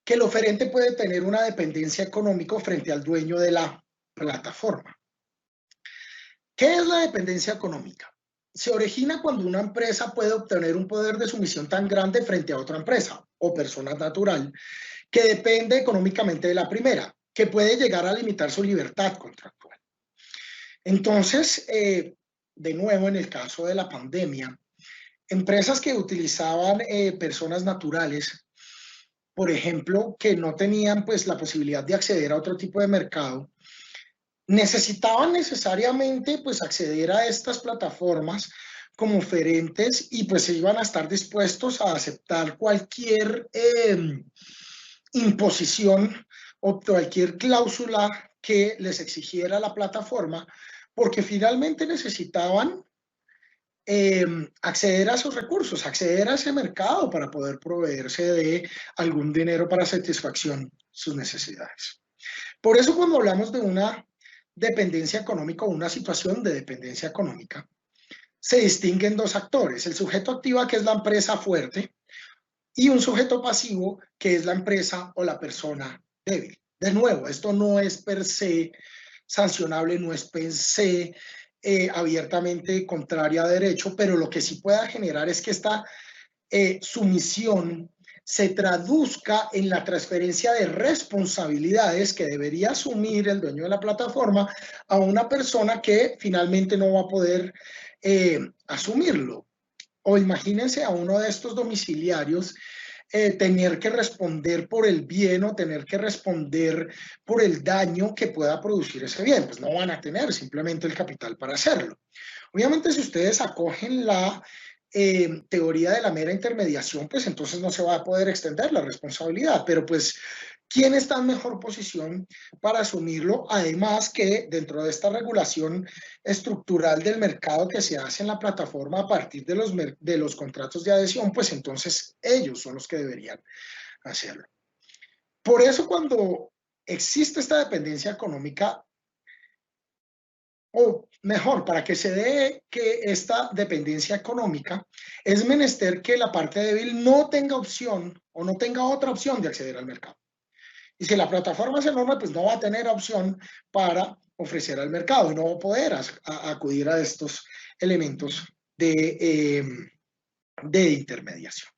que el oferente puede tener una dependencia económica frente al dueño de la plataforma. ¿Qué es la dependencia económica? Se origina cuando una empresa puede obtener un poder de sumisión tan grande frente a otra empresa o persona natural que depende económicamente de la primera, que puede llegar a limitar su libertad contractual. Entonces, de nuevo, en el caso de la pandemia, empresas que utilizaban personas naturales, por ejemplo, que no tenían pues la posibilidad de acceder a otro tipo de mercado, necesitaban necesariamente pues acceder a estas plataformas como oferentes y pues iban a estar dispuestos a aceptar cualquier imposición o cualquier cláusula que les exigiera la plataforma, porque finalmente necesitaban acceder a esos recursos, acceder a ese mercado para poder proveerse de algún dinero para satisfacción sus necesidades. Por eso cuando hablamos de una dependencia económica o una situación de dependencia económica, se distinguen dos actores: el sujeto activo, que es la empresa fuerte, y un sujeto pasivo, que es la empresa o la persona débil. De nuevo, esto no es per se sancionable, no es per se abiertamente contraria a derecho, pero lo que sí pueda generar es que esta sumisión se traduzca en la transferencia de responsabilidades que debería asumir el dueño de la plataforma a una persona que finalmente no va a poder asumirlo. O imagínense a uno de estos domiciliarios tener que responder por el bien o tener que responder por el daño que pueda producir ese bien. Pues no van a tener simplemente el capital para hacerlo. Obviamente, si ustedes acogen la teoría de la mera intermediación, pues entonces no se va a poder extender la responsabilidad, pero pues ¿quién está en mejor posición para asumirlo? Además que dentro de esta regulación estructural del mercado que se hace en la plataforma a partir de los contratos de adhesión, pues entonces ellos son los que deberían hacerlo. Por eso cuando existe esta dependencia económica, o mejor, para que se dé que esta dependencia económica, es menester que la parte débil no tenga opción o no tenga otra opción de acceder al mercado. Y si la plataforma es enorme, pues no va a tener opción para ofrecer al mercado y no va a poder acudir a estos elementos de intermediación.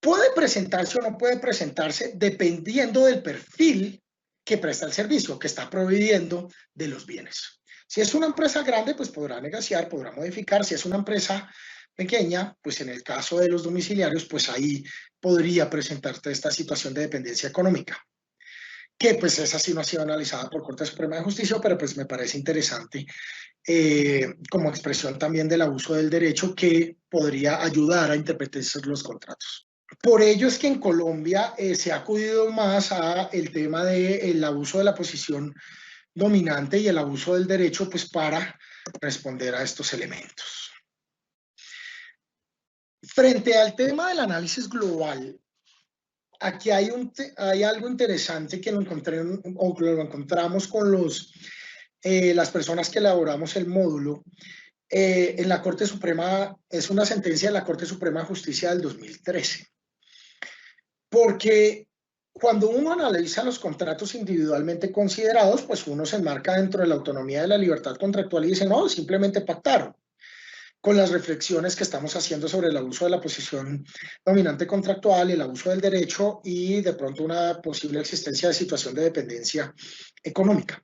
Puede presentarse o no puede presentarse dependiendo del perfil que presta el servicio, que está proveyendo de los bienes. Si es una empresa grande, pues podrá negociar, podrá modificar. Si es una empresa pequeña, pues en el caso de los domiciliarios, pues ahí podría presentarse esta situación de dependencia económica, que pues esa sí no ha sido analizada por Corte Suprema de Justicia, pero pues me parece interesante como expresión también del abuso del derecho que podría ayudar a interpretar los contratos. Por ello es que en Colombia se ha acudido más al tema del abuso de la posición dominante y el abuso del derecho, pues para responder a estos elementos. Frente al tema del análisis global, aquí hay algo interesante que lo encontramos con las personas que elaboramos el módulo. En la Corte Suprema, es una sentencia de la Corte Suprema de Justicia del 2013. Porque cuando uno analiza los contratos individualmente considerados, pues uno se enmarca dentro de la autonomía de la libertad contractual y dice, no, simplemente pactaron. Con las reflexiones que estamos haciendo sobre el abuso de la posición dominante contractual, el abuso del derecho y de pronto una posible existencia de situación de dependencia económica.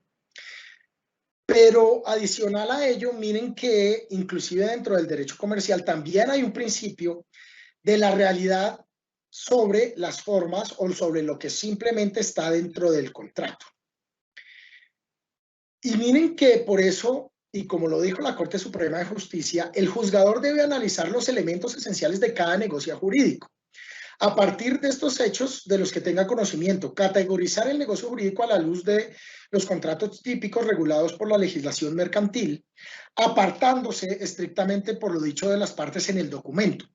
Pero adicional a ello, miren que inclusive dentro del derecho comercial también hay un principio de la realidad sobre las formas o sobre lo que simplemente está dentro del contrato. Y miren que por eso, y como lo dijo la Corte Suprema de Justicia, el juzgador debe analizar los elementos esenciales de cada negocio jurídico. A partir de estos hechos de los que tenga conocimiento, categorizar el negocio jurídico a la luz de los contratos típicos regulados por la legislación mercantil, apartándose estrictamente por lo dicho de las partes en el documento,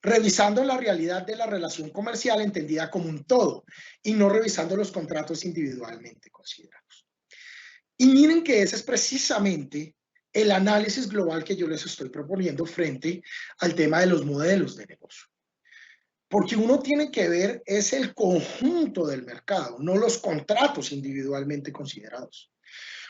revisando la realidad de la relación comercial entendida como un todo y no revisando los contratos individualmente considerados. Y miren que ese es precisamente el análisis global que yo les estoy proponiendo frente al tema de los modelos de negocio. Porque uno tiene que ver es el conjunto del mercado, no los contratos individualmente considerados.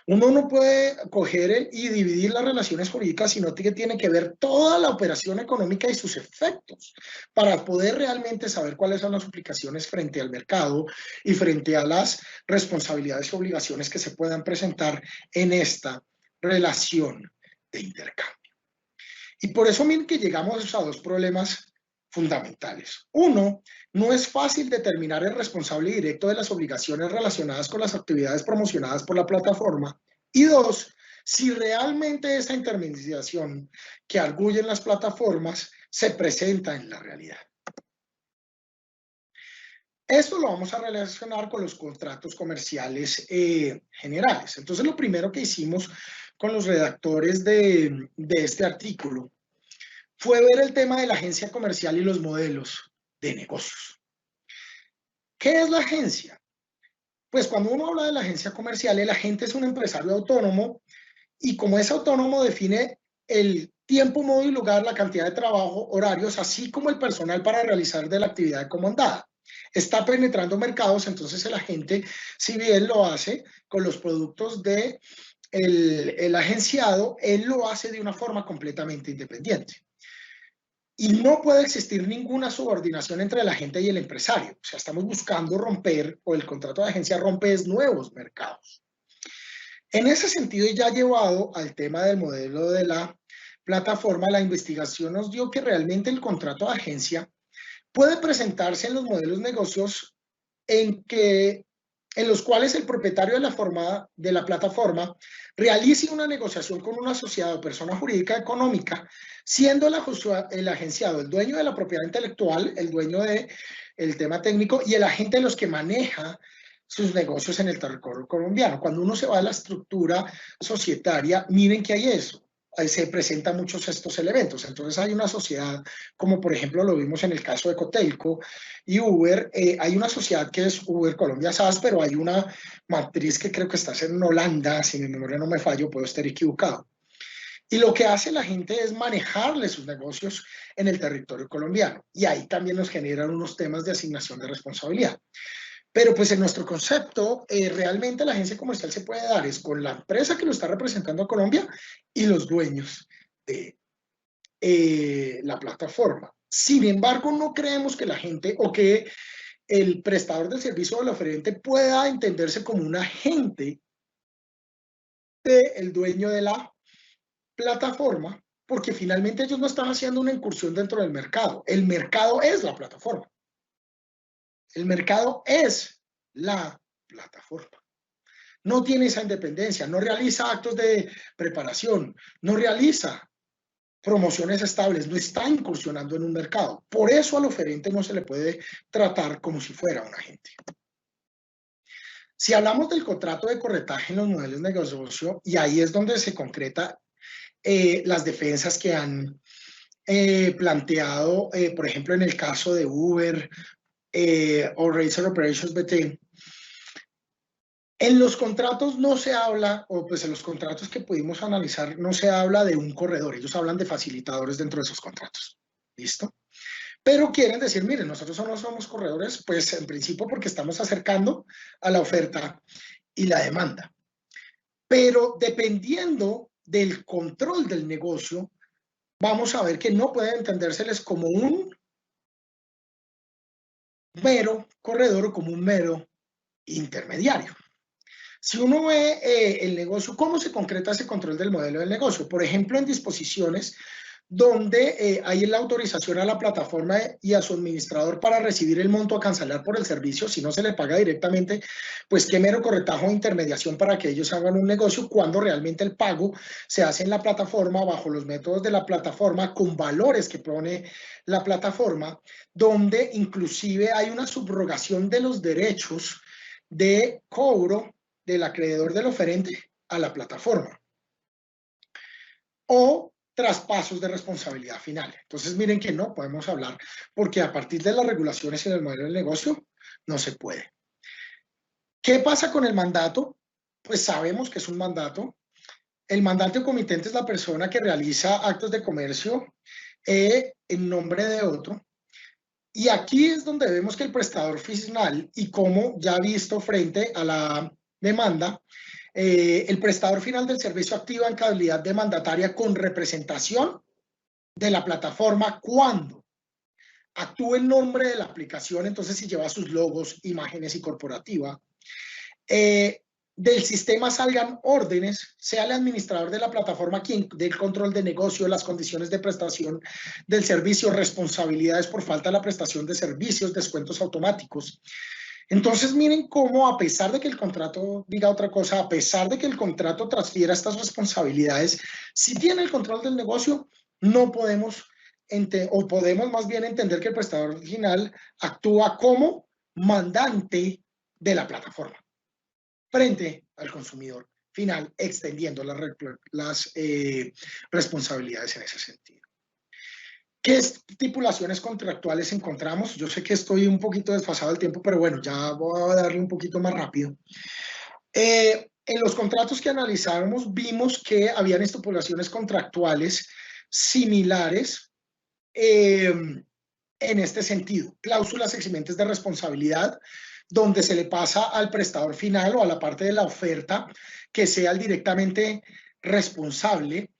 Uno no puede coger y dividir las relaciones jurídicas, sino que tiene que ver toda la operación económica y sus efectos para poder realmente saber cuáles son las implicaciones frente al mercado y frente a las responsabilidades y obligaciones que se puedan presentar en esta relación de intercambio. Y por eso miren que llegamos a dos problemas fundamentales. Uno, no es fácil determinar el responsable directo de las obligaciones relacionadas con las actividades promocionadas por la plataforma. Y dos, si realmente esa intermediación que arguyen las plataformas se presenta en la realidad. Esto lo vamos a relacionar con los contratos comerciales generales. Entonces, lo primero que hicimos con los redactores de este artículo fue ver el tema de la agencia comercial y los modelos de negocios. ¿Qué es la agencia? Pues cuando uno habla de la agencia comercial, el agente es un empresario autónomo y como es autónomo define el tiempo, modo y lugar, la cantidad de trabajo, horarios, así como el personal para realizar de la actividad comandada. Está penetrando mercados, entonces el agente, si bien lo hace con los productos de el agenciado, él lo hace de una forma completamente independiente. Y no puede existir ninguna subordinación entre el agente y el empresario. O sea, estamos buscando romper, o el contrato de agencia rompe nuevos mercados. En ese sentido, ya llevado al tema del modelo de la plataforma, la investigación nos dio que realmente el contrato de agencia puede presentarse en los modelos de negocios en que en los cuales el propietario de la plataforma realice una negociación con una sociedad o persona jurídica económica, siendo el agenciado el dueño de la propiedad intelectual, el dueño del tema técnico y el agente de los que maneja sus negocios en el territorio colombiano. Cuando uno se va a la estructura societaria, miren que hay eso. Se presentan muchos estos elementos. Entonces hay una sociedad, como por ejemplo lo vimos en el caso de Cotelco y Uber, hay una sociedad que es Uber Colombia SAS, pero hay una matriz que creo que está en Holanda, si mi memoria no me fallo, puedo estar equivocado. Y lo que hace la gente es manejarle sus negocios en el territorio colombiano. Y ahí también nos generan unos temas de asignación de responsabilidad. Pero pues en nuestro concepto, realmente la agencia comercial se puede dar es con la empresa que lo está representando a Colombia y los dueños de la plataforma. Sin embargo, no creemos que la gente o que el prestador del servicio o el oferente pueda entenderse como un agente del dueño de la plataforma, porque finalmente ellos no están haciendo una incursión dentro del mercado. El mercado es la plataforma. El mercado es la plataforma. No tiene esa independencia, no realiza actos de preparación, no realiza promociones estables, no está incursionando en un mercado. Por eso al oferente no se le puede tratar como si fuera un agente. Si hablamos del contrato de corretaje en los modelos de negocio, y ahí es donde se concreta las defensas que han planteado, por ejemplo, en el caso de Uber o Razor Operations BT, en los contratos no se habla, o pues en los contratos que pudimos analizar, no se habla de un corredor, ellos hablan de facilitadores dentro de esos contratos. ¿Listo? Pero quieren decir, miren, nosotros no somos corredores, pues en principio porque estamos acercando a la oferta y la demanda. Pero dependiendo del control del negocio, vamos a ver que no pueden entendérseles como un mero corredor o como un mero intermediario. Si uno ve el negocio, ¿cómo se concreta ese control del modelo del negocio? Por ejemplo, en disposiciones donde hay la autorización a la plataforma y a su administrador para recibir el monto a cancelar por el servicio, si no se le paga directamente, pues qué mero corretaje o intermediación para que ellos hagan un negocio cuando realmente el pago se hace en la plataforma bajo los métodos de la plataforma con valores que pone la plataforma, donde inclusive hay una subrogación de los derechos de cobro del acreedor del oferente a la plataforma. O traspasos de responsabilidad final. Entonces, miren que no podemos hablar porque a partir de las regulaciones en el modelo del negocio no se puede. ¿Qué pasa con el mandato? Pues sabemos que es un mandato. El mandante o comitente es la persona que realiza actos de comercio en nombre de otro. Y aquí es donde vemos que el prestador final y como ya visto frente a la demanda, el prestador final del servicio activa en calidad de mandataria con representación de la plataforma cuando actúe en nombre de la aplicación, entonces si lleva sus logos, imágenes y corporativa, del sistema salgan órdenes, sea el administrador de la plataforma quien dé el control de negocio, las condiciones de prestación del servicio, responsabilidades por falta de la prestación de servicios, descuentos automáticos. Entonces, miren cómo a pesar de que el contrato diga otra cosa, a pesar de que el contrato transfiera estas responsabilidades, si tiene el control del negocio, no podemos, o podemos más bien entender que el prestador final actúa como mandante de la plataforma frente al consumidor final, extendiendo las responsabilidades en ese sentido. ¿Qué estipulaciones contractuales encontramos? Yo sé que estoy un poquito desfasado del tiempo, pero bueno, ya voy a darle un poquito más rápido. En los contratos que analizamos vimos que habían estipulaciones contractuales similares en este sentido. Cláusulas eximentes de responsabilidad, donde se le pasa al prestador final o a la parte de la oferta que sea el directamente responsable.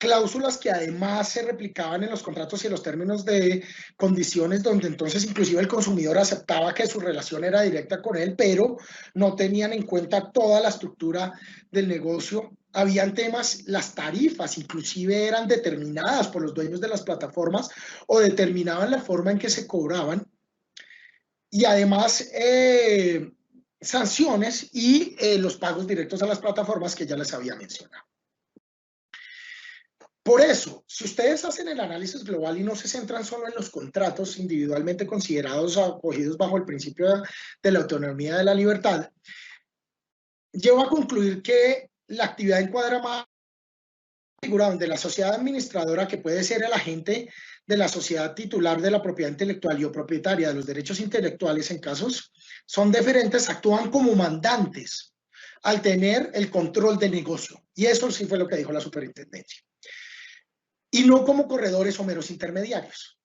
Cláusulas que además se replicaban en los contratos y en los términos de condiciones, donde entonces inclusive el consumidor aceptaba que su relación era directa con él, pero no tenían en cuenta toda la estructura del negocio. Habían temas, las tarifas inclusive eran determinadas por los dueños de las plataformas o determinaban la forma en que se cobraban. Y además sanciones y los pagos directos a las plataformas que ya les había mencionado. Por eso, si ustedes hacen el análisis global y no se centran solo en los contratos individualmente considerados acogidos bajo el principio de la autonomía de la libertad, llevo a concluir que la actividad encuadra más figura donde la sociedad administradora, que puede ser el agente de la sociedad titular de la propiedad intelectual y o propietaria de los derechos intelectuales en casos son diferentes, actúan como mandantes al tener el control del negocio. Y eso sí fue lo que dijo la superintendencia. Y no como corredores o meros intermediarios.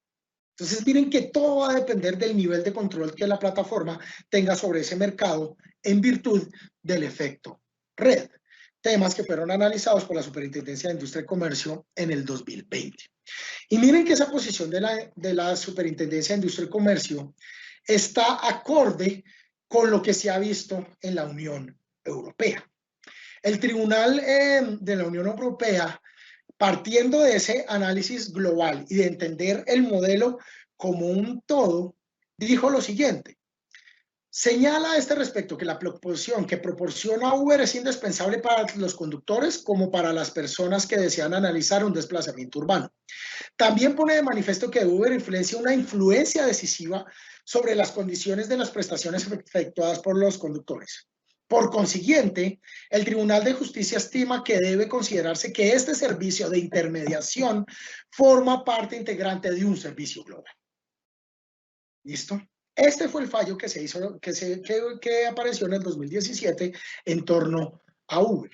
Entonces, miren que todo va a depender del nivel de control que la plataforma tenga sobre ese mercado en virtud del efecto red. Temas que fueron analizados por la Superintendencia de Industria y Comercio en el 2020. Y miren que esa posición de la Superintendencia de Industria y Comercio está acorde con lo que se ha visto en la Unión Europea. El Tribunal de la Unión Europea, partiendo de ese análisis global y de entender el modelo como un todo, dijo lo siguiente. Señala a este respecto que la proposición que proporciona Uber es indispensable para los conductores como para las personas que desean analizar un desplazamiento urbano. También pone de manifiesto que Uber influencia una influencia decisiva sobre las condiciones de las prestaciones efectuadas por los conductores. Por consiguiente, el Tribunal de Justicia estima que debe considerarse que este servicio de intermediación forma parte integrante de un servicio global. ¿Listo? Este fue el fallo que se hizo, que apareció en el 2017 en torno a Uber.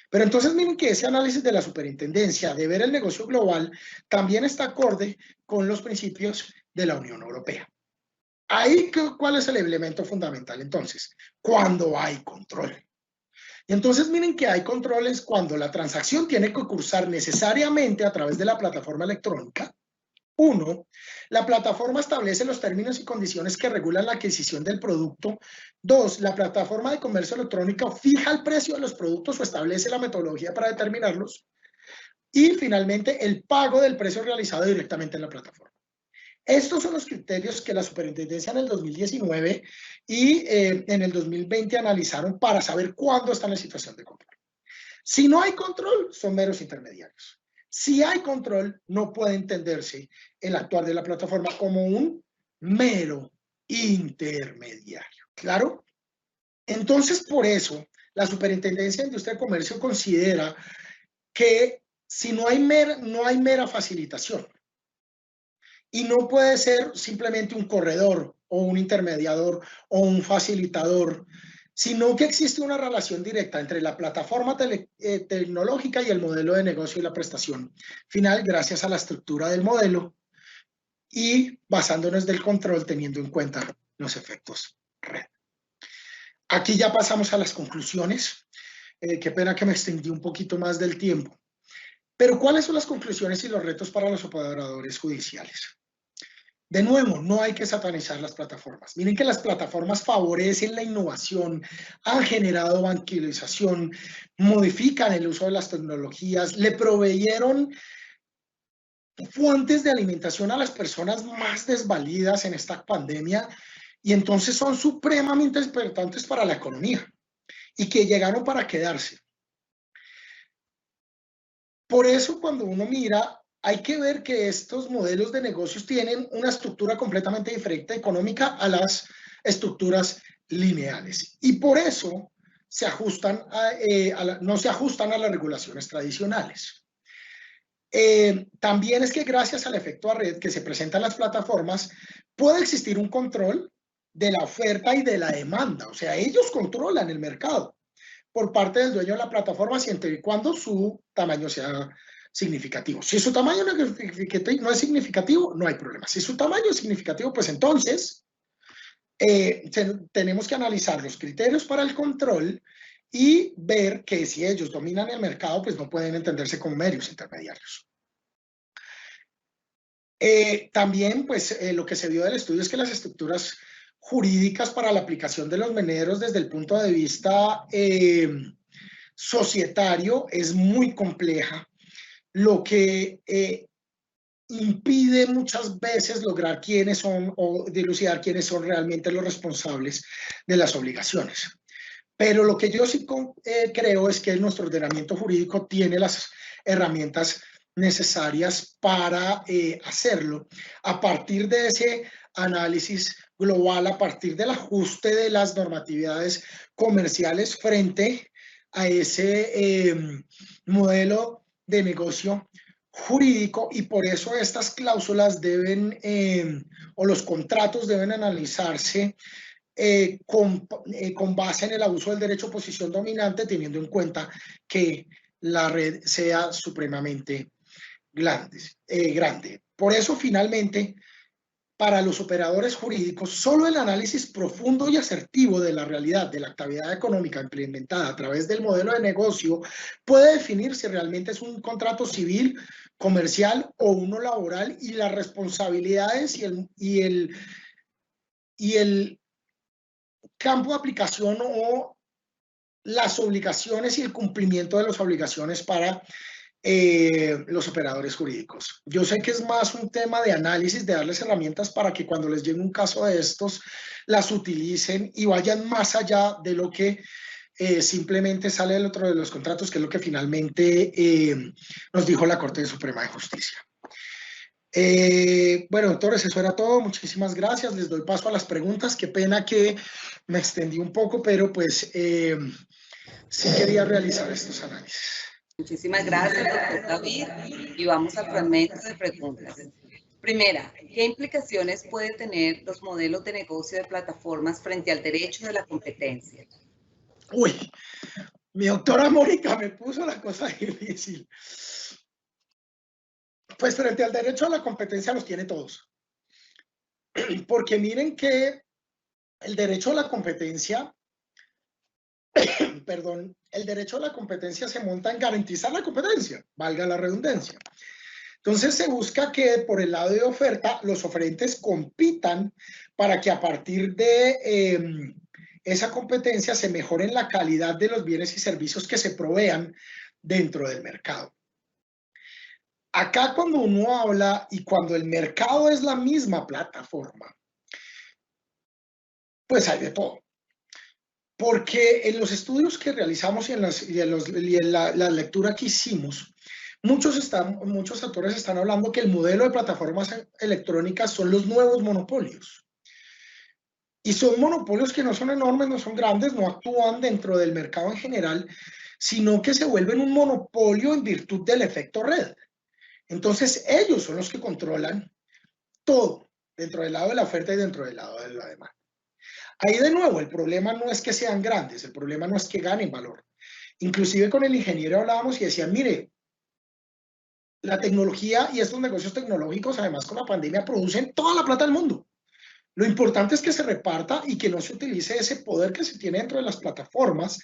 Pero entonces miren que ese análisis de la superintendencia de ver el negocio global también está acorde con los principios de la Unión Europea. Ahí, ¿cuál es el elemento fundamental entonces? Cuando hay control. Y entonces miren que hay controles cuando la transacción tiene que cursar necesariamente a través de la plataforma electrónica. 1. La plataforma establece los términos y condiciones que regulan la adquisición del producto. 2. La plataforma de comercio electrónico fija el precio de los productos o establece la metodología para determinarlos. Y finalmente, el pago del precio realizado directamente en la plataforma. Estos son los criterios que la superintendencia en el 2019 y en el 2020 analizaron para saber cuándo está en la situación de control. Si no hay control, son meros intermediarios. Si hay control, no puede entenderse el actuar de la plataforma como un mero intermediario. ¿Claro? Entonces, por eso, la Superintendencia de Industria y Comercio considera que si no hay mera facilitación y no puede ser simplemente un corredor o un intermediador o un facilitador, sino que existe una relación directa entre la plataforma tecnológica y el modelo de negocio y la prestación final gracias a la estructura del modelo y basándonos del control teniendo en cuenta los efectos red. Aquí ya pasamos a las conclusiones. Qué pena que me extendí un poquito más del tiempo. Pero ¿cuáles son las conclusiones y los retos para los operadores judiciales? De nuevo, no hay que satanizar las plataformas. Miren que las plataformas favorecen la innovación, han generado banquilización, modifican el uso de las tecnologías, le proveyeron fuentes de alimentación a las personas más desvalidas en esta pandemia y entonces son supremamente importantes para la economía y que llegaron para quedarse. Por eso cuando uno mira, hay que ver que estos modelos de negocios tienen una estructura completamente diferente económica a las estructuras lineales. Y por eso se ajustan no se ajustan a las regulaciones tradicionales. También es que gracias al efecto a red que se presenta en las plataformas, puede existir un control de la oferta y de la demanda. O sea, ellos controlan el mercado por parte del dueño de la plataforma siempre y cuando su tamaño sea significativo. Si su tamaño no es significativo, no hay problema. Si su tamaño es significativo, pues entonces tenemos que analizar los criterios para el control y ver que si ellos dominan el mercado, pues no pueden entenderse como medios intermediarios. También, pues, lo que se vio del estudio es que las estructuras jurídicas para la aplicación de los meneros desde el punto de vista societario es muy compleja, lo que impide muchas veces lograr quiénes son o dilucidar quiénes son realmente los responsables de las obligaciones. Pero lo que yo sí creo es que nuestro ordenamiento jurídico tiene las herramientas necesarias para hacerlo a partir de ese análisis global, a partir del ajuste de las normatividades comerciales frente a ese modelo de negocio jurídico, y por eso estas cláusulas deben o los contratos deben analizarse con base en el abuso del derecho a posición dominante, teniendo en cuenta que la red sea supremamente grande. Por eso, finalmente, para los operadores jurídicos, solo el análisis profundo y asertivo de la realidad de la actividad económica implementada a través del modelo de negocio puede definir si realmente es un contrato civil, comercial o uno laboral, y las responsabilidades y el campo de aplicación o las obligaciones y el cumplimiento de las obligaciones para los operadores jurídicos. Yo sé que es más un tema de análisis, de darles herramientas para que cuando les llegue un caso de estos, las utilicen y vayan más allá de lo que simplemente sale del otro de los contratos, que es lo que finalmente nos dijo la Corte Suprema de Justicia. Bueno, doctores, eso era todo. Muchísimas gracias. Les doy paso a las preguntas. Qué pena que me extendí un poco, pero pues sí quería realizar estos análisis. Muchísimas gracias, doctor David. Y vamos al fragmento de preguntas. Primera, ¿qué implicaciones puede tener los modelos de negocio de plataformas frente al derecho de la competencia? Uy, mi doctora Mónica me puso la cosa difícil. Pues frente al derecho a la competencia los tiene todos. Porque miren que el derecho a la competencia, perdón, el derecho a la competencia se monta en garantizar la competencia, valga la redundancia. Entonces se busca que por el lado de oferta los oferentes compitan para que a partir de esa competencia se mejoren la calidad de los bienes y servicios que se provean dentro del mercado. Acá cuando uno habla y cuando el mercado es la misma plataforma, pues hay de todo. Porque en los estudios que realizamos y en la lectura que hicimos, muchos actores están hablando que el modelo de plataformas electrónicas son los nuevos monopolios. Y son monopolios que no son enormes, no son grandes, no actúan dentro del mercado en general, sino que se vuelven un monopolio en virtud del efecto red. Entonces, ellos son los que controlan todo, dentro del lado de la oferta y dentro del lado de la demanda. Ahí de nuevo, el problema no es que sean grandes, el problema no es que ganen valor. Inclusive con el ingeniero hablábamos y decían, mire, la tecnología y estos negocios tecnológicos, además con la pandemia, producen toda la plata del mundo. Lo importante es que se reparta y que no se utilice ese poder que se tiene dentro de las plataformas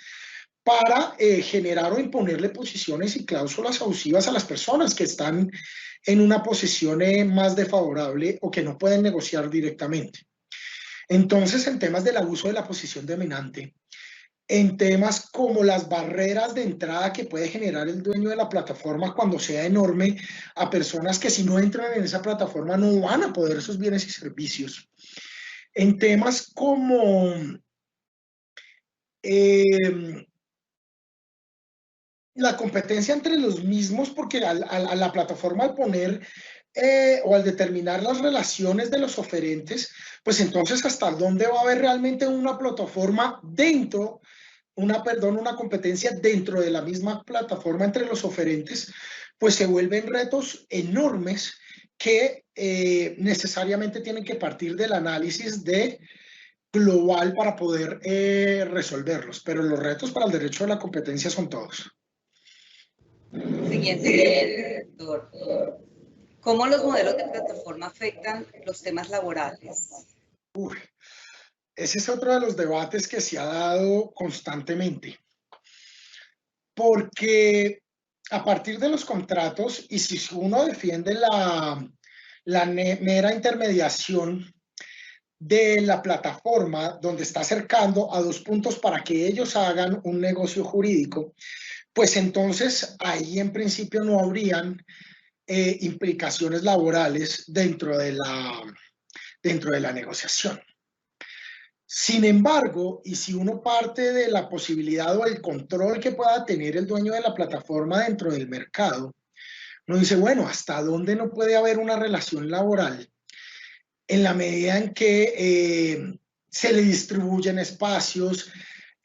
para generar o imponerle posiciones y cláusulas abusivas a las personas que están en una posición más desfavorable o que no pueden negociar directamente. Entonces, en temas del abuso de la posición dominante, en temas como las barreras de entrada que puede generar el dueño de la plataforma cuando sea enorme a personas que si no entran en esa plataforma no van a poder sus bienes y servicios. En temas como la competencia entre los mismos, porque a la plataforma al poner o al determinar las relaciones de los oferentes, pues entonces hasta dónde va a haber realmente una plataforma dentro, una competencia dentro de la misma plataforma entre los oferentes, pues se vuelven retos enormes que necesariamente tienen que partir del análisis global para poder resolverlos. Pero los retos para el derecho a la competencia son todos. Siguiente, doctor. ¿Cómo los modelos de plataforma afectan los temas laborales? Ese es otro de los debates que se ha dado constantemente. Porque a partir de los contratos, y si uno defiende la mera intermediación de la plataforma, donde está acercando a dos puntos para que ellos hagan un negocio jurídico, pues entonces ahí en principio no habrían implicaciones laborales dentro de la negociación. Sin embargo, y si uno parte de la posibilidad o el control que pueda tener el dueño de la plataforma dentro del mercado, uno dice, bueno, ¿hasta dónde no puede haber una relación laboral? En la medida en que se le distribuyen espacios,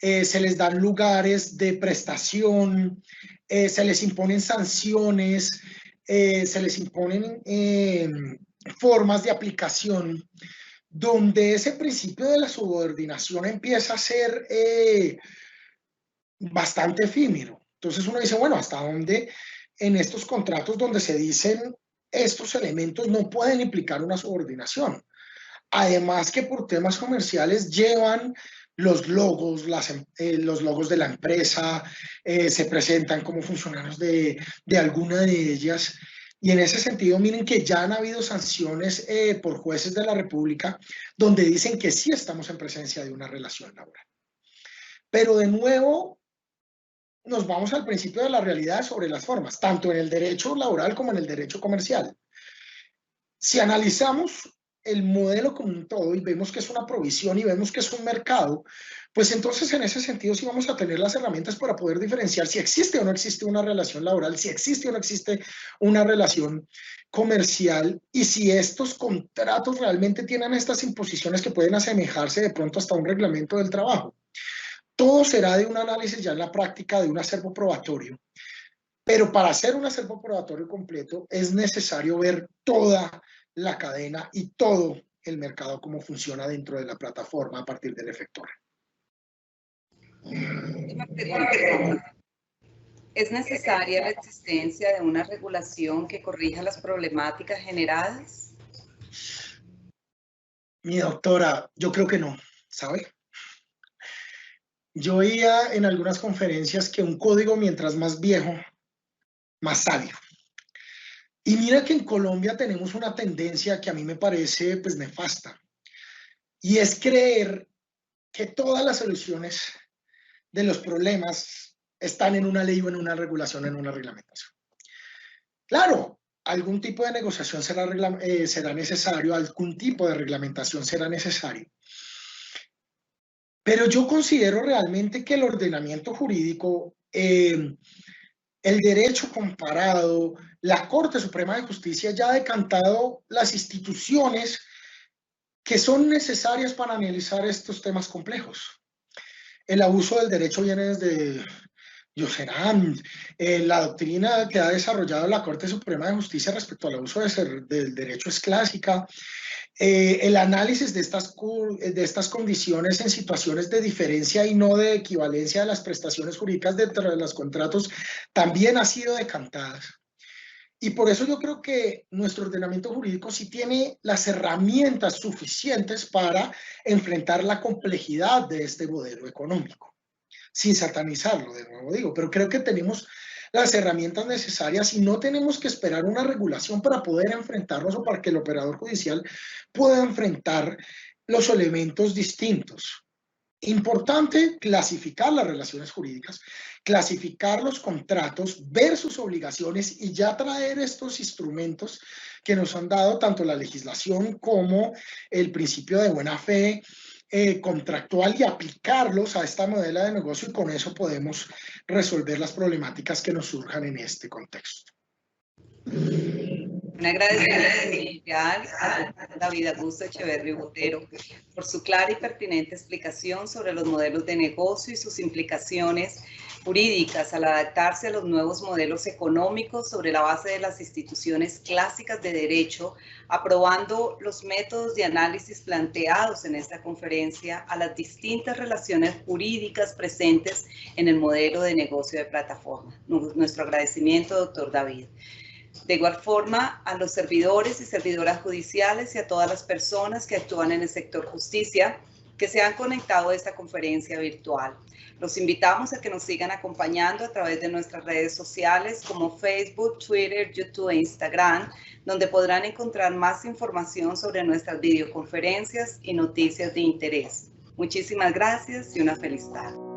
se les dan lugares de prestación, se les imponen sanciones, se les imponen formas de aplicación, donde ese principio de la subordinación empieza a ser bastante efímero. Entonces uno dice, bueno, ¿hasta dónde en estos contratos donde se dicen estos elementos no pueden implicar una subordinación? Además que por temas comerciales llevan los logos, los logos de la empresa, se presentan como funcionarios de alguna de ellas. Y en ese sentido, miren que ya han habido sanciones por jueces de la República donde dicen que sí estamos en presencia de una relación laboral. Pero de nuevo, nos vamos al principio de la realidad sobre las formas, tanto en el derecho laboral como en el derecho comercial. Si analizamos el modelo como un todo y vemos que es una provisión y vemos que es un mercado, pues entonces en ese sentido sí vamos a tener las herramientas para poder diferenciar si existe o no existe una relación laboral, si existe o no existe una relación comercial y si estos contratos realmente tienen estas imposiciones que pueden asemejarse de pronto hasta un reglamento del trabajo. Todo será de un análisis ya en la práctica de un acervo probatorio. Pero para hacer un acervo probatorio completo es necesario ver toda la cadena y todo el mercado, cómo funciona dentro de la plataforma a partir del efector. ¿Es necesaria la existencia de una regulación que corrija las problemáticas generadas? Mi doctora, yo creo que no, ¿sabe? Yo oía en algunas conferencias que un código mientras más viejo, más sabio. Y mira que en Colombia tenemos una tendencia que a mí me parece pues nefasta, y es creer que todas las soluciones de los problemas están en una ley o en una regulación, en una reglamentación. Claro, algún tipo de negociación será necesario, algún tipo de reglamentación será necesario. Pero yo considero realmente que el ordenamiento jurídico, el derecho comparado, la Corte Suprema de Justicia ya ha decantado las instituciones que son necesarias para analizar estos temas complejos. El abuso del derecho viene desde Yoceram, la doctrina que ha desarrollado la Corte Suprema de Justicia respecto al abuso del derecho es clásica. El análisis de estas condiciones en situaciones de diferencia y no de equivalencia de las prestaciones jurídicas dentro de los contratos también ha sido decantadas. Y por eso yo creo que nuestro ordenamiento jurídico sí tiene las herramientas suficientes para enfrentar la complejidad de este modelo económico, sin satanizarlo, de nuevo digo, pero creo que tenemos las herramientas necesarias y no tenemos que esperar una regulación para poder enfrentarnos o para que el operador judicial pueda enfrentar los elementos distintos. Importante clasificar las relaciones jurídicas, clasificar los contratos, ver sus obligaciones y ya traer estos instrumentos que nos han dado tanto la legislación como el principio de buena fe contractual y aplicarlos a esta modelo de negocio, y con eso podemos resolver las problemáticas que nos surjan en este contexto. Un agradecimiento especial a David Augusto Echeverri Botero por su clara y pertinente explicación sobre los modelos de negocio y sus implicaciones jurídicas al adaptarse a los nuevos modelos económicos sobre la base de las instituciones clásicas de derecho, aprobando los métodos de análisis planteados en esta conferencia a las distintas relaciones jurídicas presentes en el modelo de negocio de plataforma. Nuestro agradecimiento, doctor David. De igual forma, a los servidores y servidoras judiciales y a todas las personas que actúan en el sector justicia que se han conectado a esta conferencia virtual. Los invitamos a que nos sigan acompañando a través de nuestras redes sociales como Facebook, Twitter, YouTube e Instagram, donde podrán encontrar más información sobre nuestras videoconferencias y noticias de interés. Muchísimas gracias y una feliz tarde.